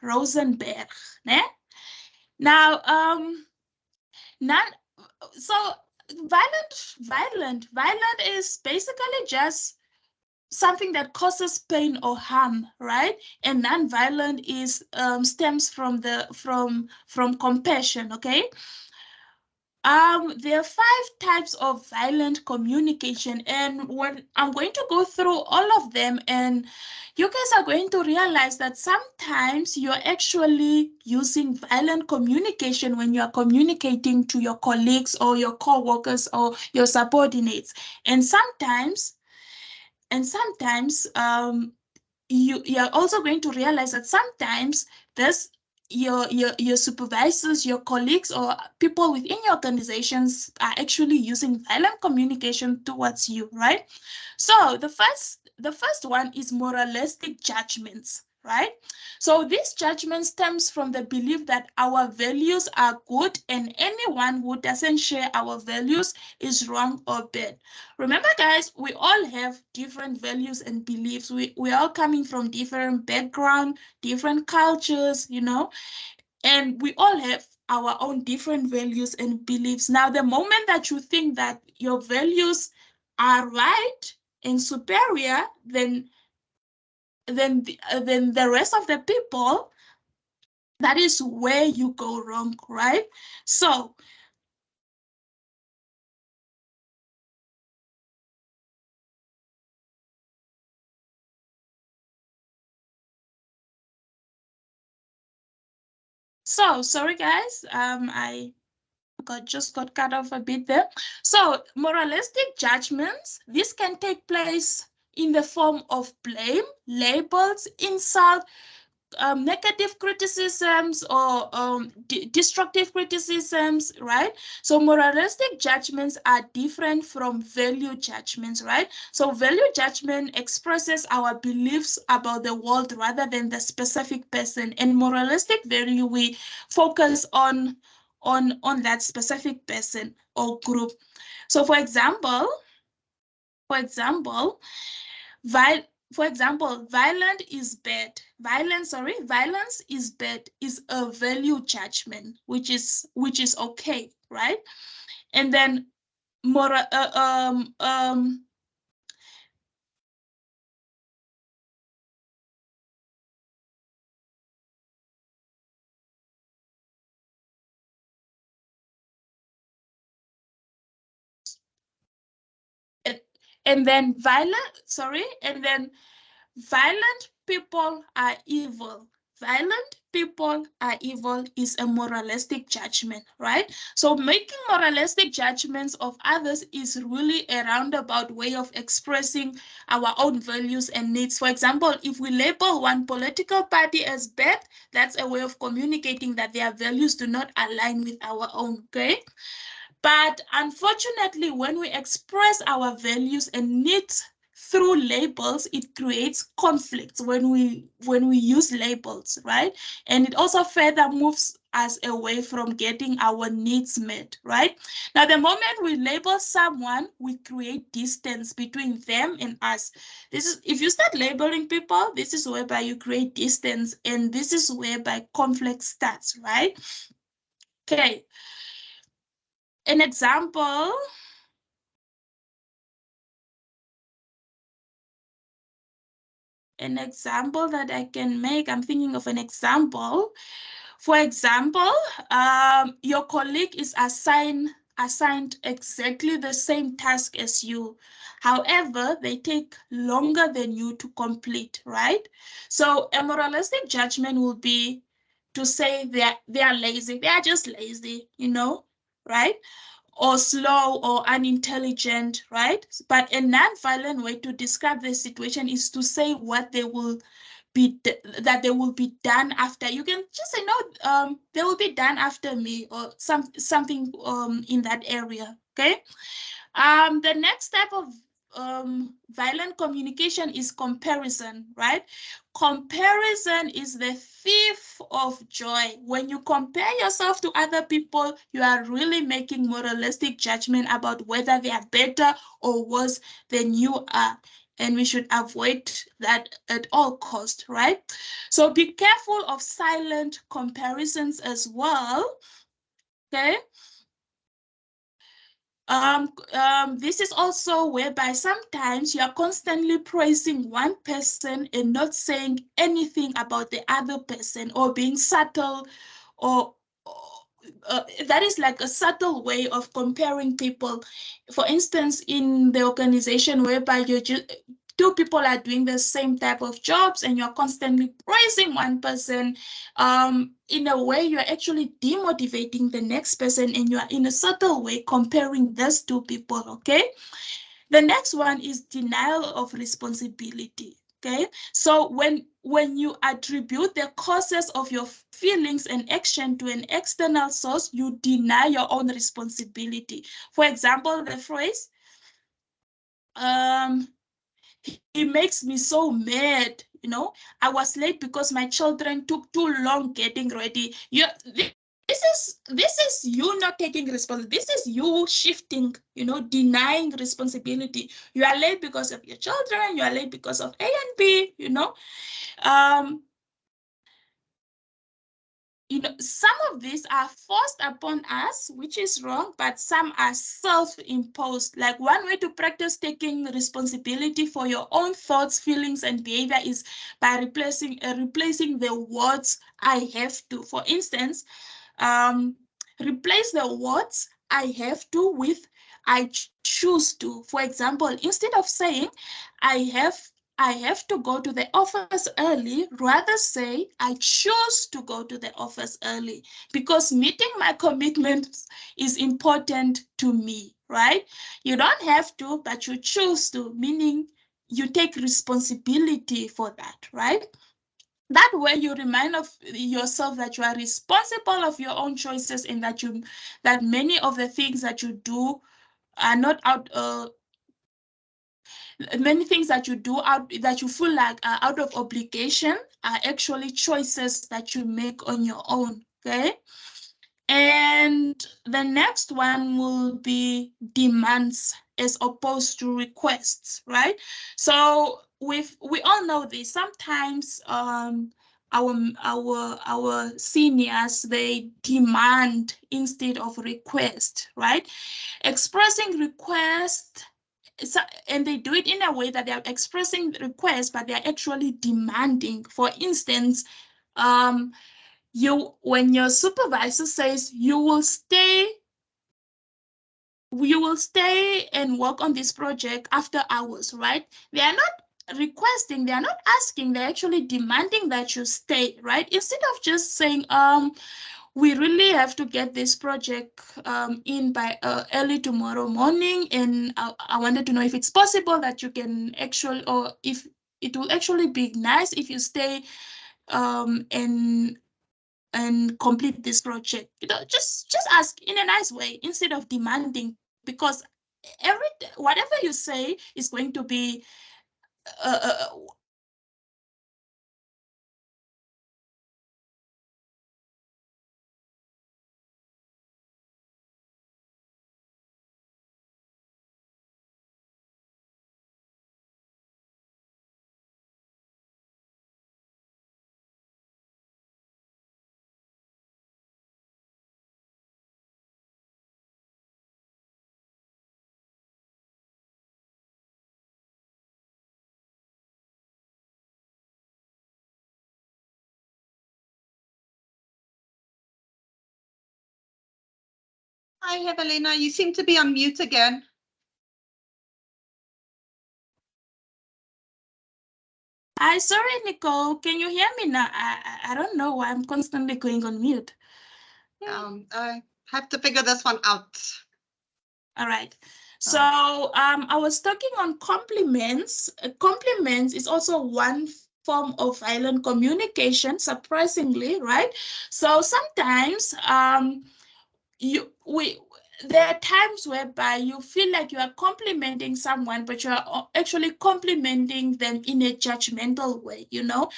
Rosenberg. Ne? Now, so violent is basically just something that causes pain or harm, right? And non-violent is stems from compassion. Okay. There are 5 types of violent communication, and when I'm going to go through all of them, and you guys are going to realize that sometimes you're actually using violent communication when you are communicating to your colleagues or your co-workers or your subordinates. And sometimes you're also going to realize that sometimes this your supervisors, your colleagues, or people within your organizations are actually using violent communication towards you, right? So the first one is moralistic judgments, right? So this judgment stems from the belief that our values are good and anyone who doesn't share our values is wrong or bad. Remember, guys, we all have different values and beliefs. We're all coming from different background, different cultures, and we all have our own different values and beliefs. Now, the moment that you think that your values are right and superior than the rest of the people, that is where you go wrong, right? So sorry guys, I just got cut off a bit there. So moralistic judgments, this can take place in the form of blame, labels, insult, negative criticisms, or destructive criticisms, right? So moralistic judgments are different from value judgments, right? So value judgment expresses our beliefs about the world rather than the specific person, and moralistic value, we focus on that specific person or group. So for example, vi for example, violence is bad. Violence is bad is a value judgment, which is okay, right? And then moral and then violent people are evil. Violent people are evil is a moralistic judgment, right? So making moralistic judgments of others is really a roundabout way of expressing our own values and needs. For example, if we label one political party as bad, that's a way of communicating that their values do not align with our own, okay? But unfortunately, when we express our values and needs through labels, it creates conflicts when we use labels, right? And it also further moves us away from getting our needs met, right? Now, the moment we label someone, we create distance between them and us. This is, if you start labeling people, this is whereby you create distance, and this is whereby conflict starts, right? Okay. An example that I can make, I'm thinking of an example. For example, your colleague is assigned exactly the same task as you. However, they take longer than you to complete, right? So a moralistic judgment will be to say they are lazy. They are just lazy, right? Or slow or unintelligent, right? But a non-violent way to describe the situation is to say what they will that they will be done after. You can just say, no, they will be done after me, or something in that area, okay? The next type of violent communication is comparison, right? Comparison is the thief of joy. When you compare yourself to other people, you are really making moralistic judgment about whether they are better or worse than you are. And we should avoid that at all cost, right? So be careful of silent comparisons as well, okay? This is also whereby sometimes you are constantly praising one person and not saying anything about the other person, or being subtle, or that is like a subtle way of comparing people. For instance, in the organization whereby you two people are doing the same type of jobs and you're constantly praising one person, in a way you're actually demotivating the next person, and you're in a subtle way comparing those two people, okay? The next one is denial of responsibility. Okay, so when you attribute the causes of your feelings and action to an external source, you deny your own responsibility. For example, the phrase, it makes me so mad, you know, I was late because my children took too long getting ready. This is you not taking responsibility. This is you shifting, you know, denying responsibility. You are late because of your children. You are late because of A and B, you know. Some of these are forced upon us, which is wrong, but some are self-imposed. Like, one way to practice taking responsibility for your own thoughts, feelings, and behavior is by replacing the words "I have to." For instance, replace the words "I have to" with "I choose to." For example, instead of saying I have to go to the office early, rather say I choose to go to the office early because meeting my commitments is important to me, right? You don't have to, but you choose to, meaning you take responsibility for that, right? That way you remind of yourself that you are responsible of your own choices, and that many of the things that you do are not out many things that you do out that you feel like are out of obligation are actually choices that you make on your own, okay? And the next one will be demands as opposed to requests, right? So we all know this. Sometimes our seniors, they demand instead of request, right? Expressing request, and they do it in a way that they are expressing requests, but they are actually demanding. For instance, when your supervisor says you will stay and work on this project after hours, right? They are not requesting, they are not asking, they're actually demanding that you stay, right? Instead of just saying, we really have to get this project in by early tomorrow morning, and I wanted to know if it's possible that you can actually, or if it will actually be nice if you stay and complete this project. You know, just ask in a nice way instead of demanding, because whatever you say is going to be Hi, Evelina. You seem to be on mute again. Hi, sorry, Nicole. Can you hear me now? I don't know why I'm constantly going on mute. I have to figure this one out. All right. So I was talking on compliments. Compliments is also one form of violent communication, surprisingly, right? So sometimes there are times whereby you feel like you are complimenting someone, but you are actually complimenting them in a judgmental way, you know.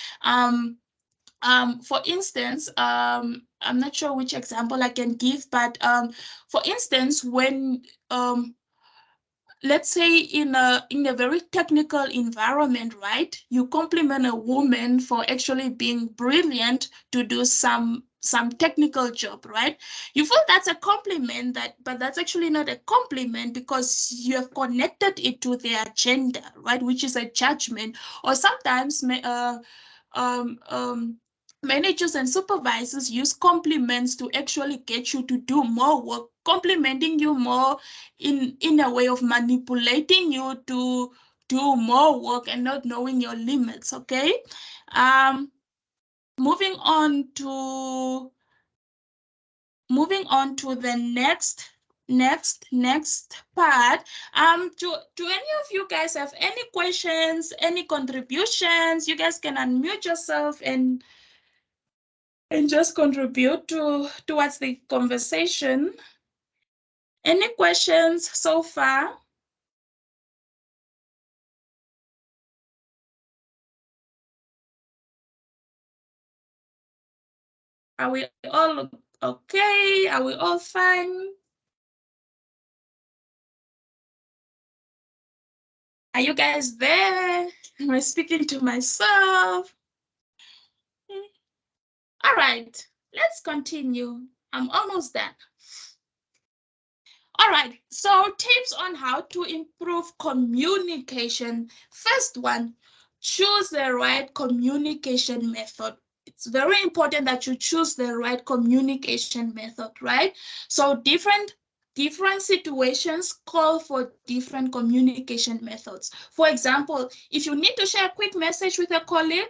For instance, I'm not sure which example I can give, but for instance, when let's say in a very technical environment, right? You compliment a woman for actually being brilliant to do some technical job, right? You feel that's a compliment, but that's actually not a compliment because you have connected it to their gender, right? Which is a judgment. Or sometimes managers and supervisors use compliments to actually get you to do more work, complimenting you more in a way of manipulating you to do more work and not knowing your limits. Okay. Moving on to the next part. Do any of you guys have any questions, any contributions? You guys can unmute yourself and just contribute towards the conversation. Any questions so far? Are we all okay? Are we all fine? Are you guys there? Am I speaking to myself? All right, let's continue. I'm almost done. All right, so tips on how to improve communication. First one, choose the right communication method. It's very important that you choose the right communication method, right? So different situations call for different communication methods. For example, if you need to share a quick message with a colleague,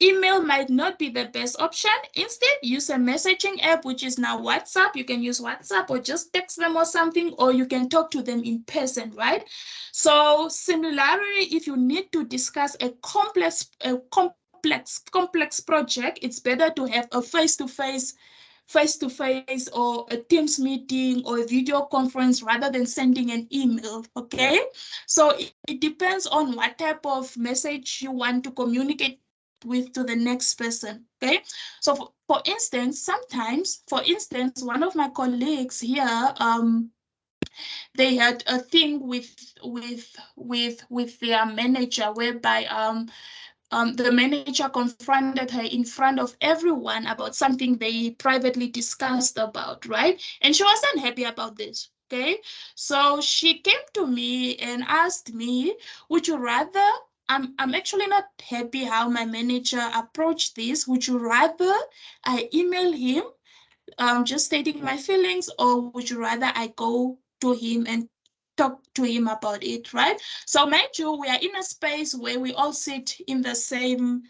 email might not be the best option. Instead, use a messaging app, which is now WhatsApp. You can use WhatsApp or just text them or something, or you can talk to them in person, right? So similarly, if you need to discuss a complex project, it's better to have a face-to-face or a Teams meeting or a video conference rather than sending an email, okay? So it depends on what type of message you want to communicate with to the next person, okay? So for instance, one of my colleagues here, they had a thing with their manager whereby the manager confronted her in front of everyone about something they privately discussed about, right? And she wasn't happy about this, okay? So she came to me and asked me, would you rather, I'm actually not happy how my manager approached this. Would you rather I email him just stating my feelings, or would you rather I go to him and talk to him about it, right? So mind you, we are in a space where we all sit in the same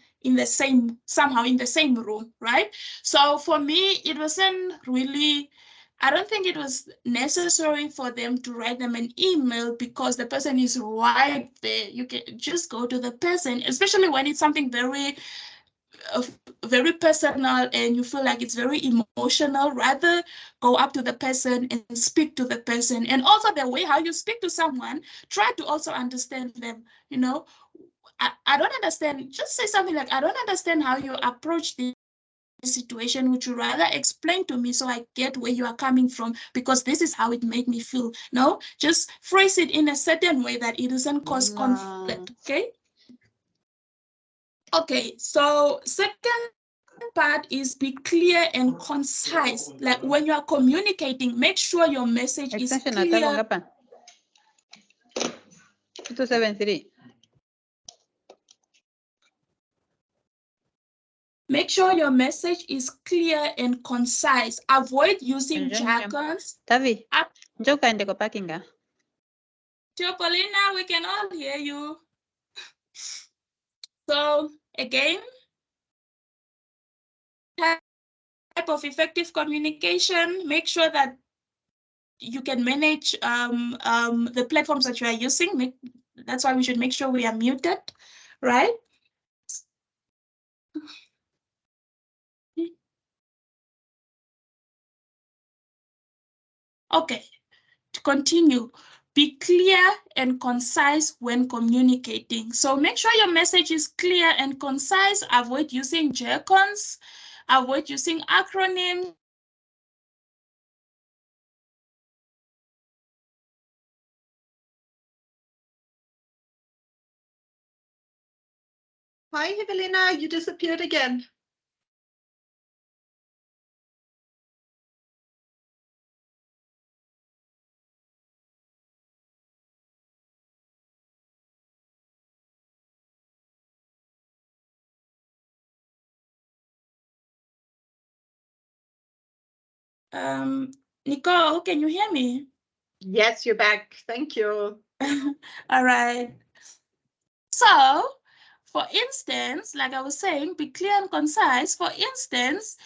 somehow in the same room, right? So for me, it wasn't really, I don't think it was necessary for them to write them an email because the person is right there. You can just go to the person, especially when it's something very personal and you feel like it's very emotional. Rather go up to the person and speak to the person. And also the way how you speak to someone, try to also understand them. You know, I don't understand, just say something like, I don't understand how you approach this situation. Would you rather explain to me so I get where you are coming from, because this is how it made me feel. No, just phrase it in a certain way that it doesn't cause conflict. Okay, so second part is be clear and concise. Like when you are communicating, make sure your message is clear. 273. Make sure your message is clear and concise. Avoid using jargons. Tavi, njoo kaende kwa parking ga. Teopolina, we can all hear you. So again, type of effective communication, make sure that you can manage the platforms that you are using. That's why we should make sure we are muted, right? Okay, to continue. Be clear and concise when communicating. So make sure your message is clear and concise. Avoid using jargons. Avoid using acronyms. Hi, Evelina, you disappeared again. Nicole, can you hear me? Yes, you're back. Thank you. All right. So, for instance, like I was saying, be clear and concise. For instance,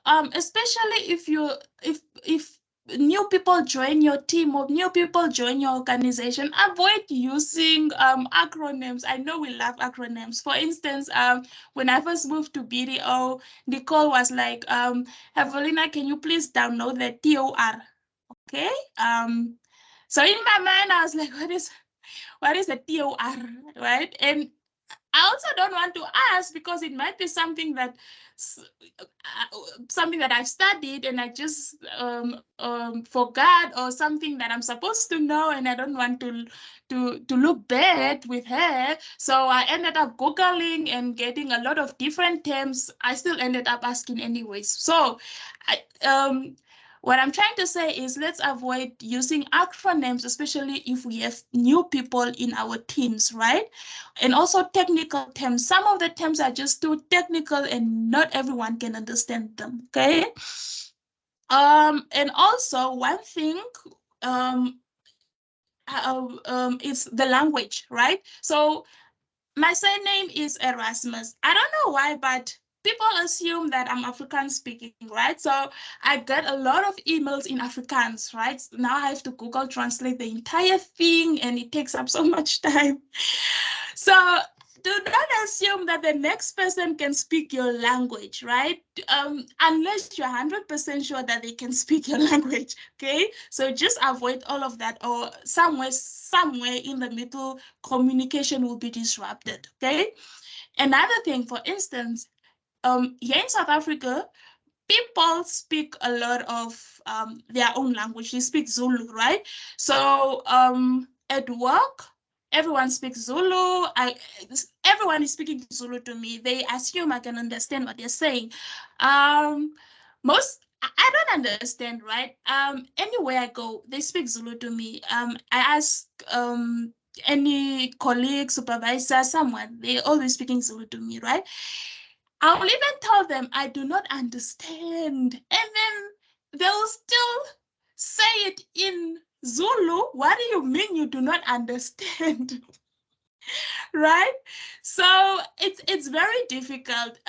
especially if new people join your team or new people join your organization, avoid using acronyms. I know we love acronyms. For instance, when I first moved to BDO, Nicole was like, Evelina, can you please download the TOR? Okay. So in my mind, I was like, what is a TOR, right? And I also don't want to ask because it might be something that I've studied and I just forgot, or something that I'm supposed to know, and I don't want to look bad with her. So I ended up Googling and getting a lot of different terms. I still ended up asking anyways. So what I'm trying to say is let's avoid using acronyms, especially if we have new people in our teams, right? And also technical terms. Some of the terms are just too technical and not everyone can understand them, okay? And also one thing, is the language, right? So my surname is Erasmus. I don't know why, but people assume that I'm Afrikaans speaking, right? So I get a lot of emails in Afrikaans, right? Now I have to Google translate the entire thing and it takes up so much time. So do not assume that the next person can speak your language, right? Unless you're 100% sure that they can speak your language, okay? So just avoid all of that, or somewhere in the middle, communication will be disrupted, okay? Another thing, for instance, here in South Africa, people speak a lot of their own language. They speak Zulu, right? So at work, everyone speaks Zulu. Everyone is speaking Zulu to me. They assume I can understand what they're saying. I don't understand, right? Anywhere I go, they speak Zulu to me. I ask any colleague, supervisor, someone, they always speaking Zulu to me, right? I'll even tell them I do not understand, and then they'll still say it in Zulu. What do you mean you do not understand? Right? So it's very difficult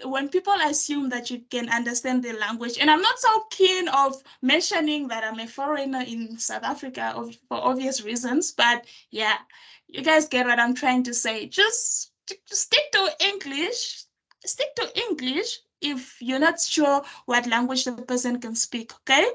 when people assume that you can understand the language. And I'm not so keen of mentioning that I'm a foreigner in South Africa for obvious reasons, but yeah, you guys get what I'm trying to say. Just stick to English. Stick to English if you're not sure what language the person can speak, okay?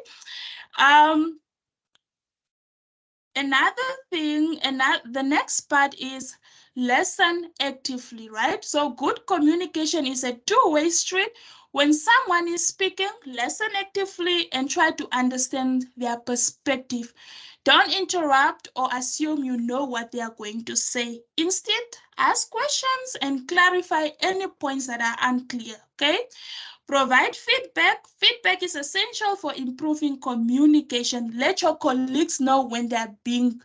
Another thing, and the next part is listen actively, right? So good communication is a two-way street. When someone is speaking, listen actively and try to understand their perspective. Don't interrupt or assume you know what they are going to say. Instead, ask questions and clarify any points that are unclear, okay? Provide feedback. Feedback is essential for improving communication. Let your colleagues know when they're doing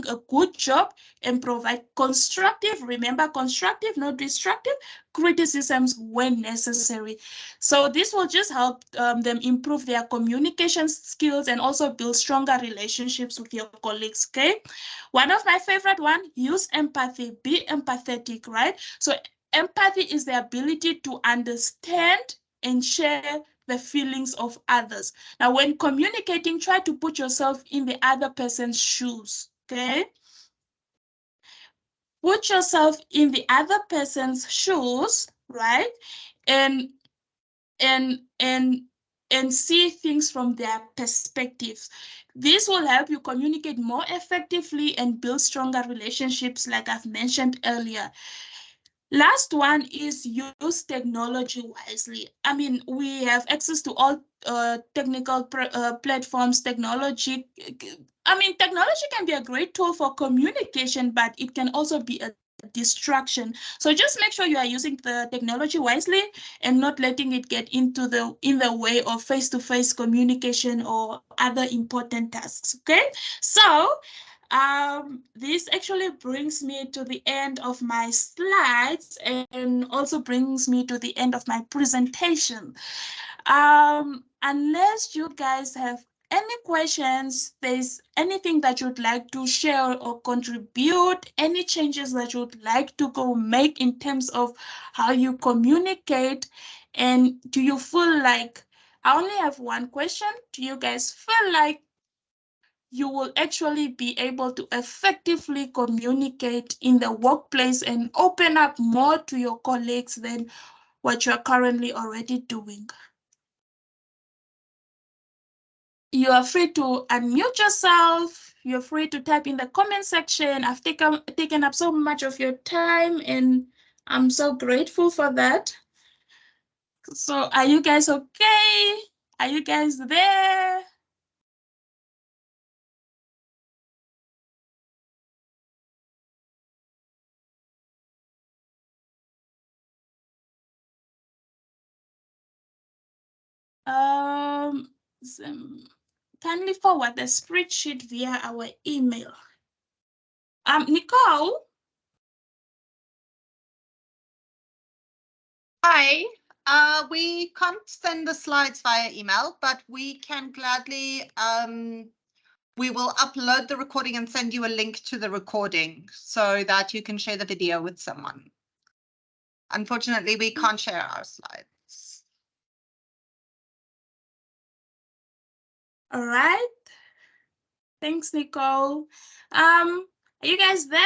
a good job, and provide constructive, remember constructive, not destructive, criticisms when necessary. So this will just help them improve their communication skills and also build stronger relationships with your colleagues, okay? One of my favorite one, use empathy, be empathetic, right? So empathy is the ability to understand and share the feelings of others. Now, when communicating, try to put yourself in the other person's shoes, okay? Put yourself in the other person's shoes, right? And and see things from their perspectives. This will help you communicate more effectively and build stronger relationships, like I've mentioned earlier. Last one is use technology wisely. I mean, we have access to all technical platforms, technology. I mean, technology can be a great tool for communication, but it can also be a distraction. So just make sure you are using the technology wisely and not letting it get in the way of face-to-face communication or other important tasks. Okay, so this actually brings me to the end of my slides and also brings me to the end of my presentation. Unless you guys have any questions, there's anything that you'd like to share or contribute, any changes that you'd like to go make in terms of how you communicate, and do you feel like, I only have one question, do you guys feel like you will actually be able to effectively communicate in the workplace and open up more to your colleagues than what you're currently already doing? You are free to unmute yourself. You're free to type in the comment section. I've taken up so much of your time and I'm so grateful for that. So are you guys okay? Are you guys there? Kindly forward the spreadsheet via our email. Nicole? Hi. We can't send the slides via email, but we can gladly, we will upload the recording and send you a link to the recording so that you can share the video with someone. Unfortunately, we can't share our slides. All right. Thanks, Nicole. Are you guys there?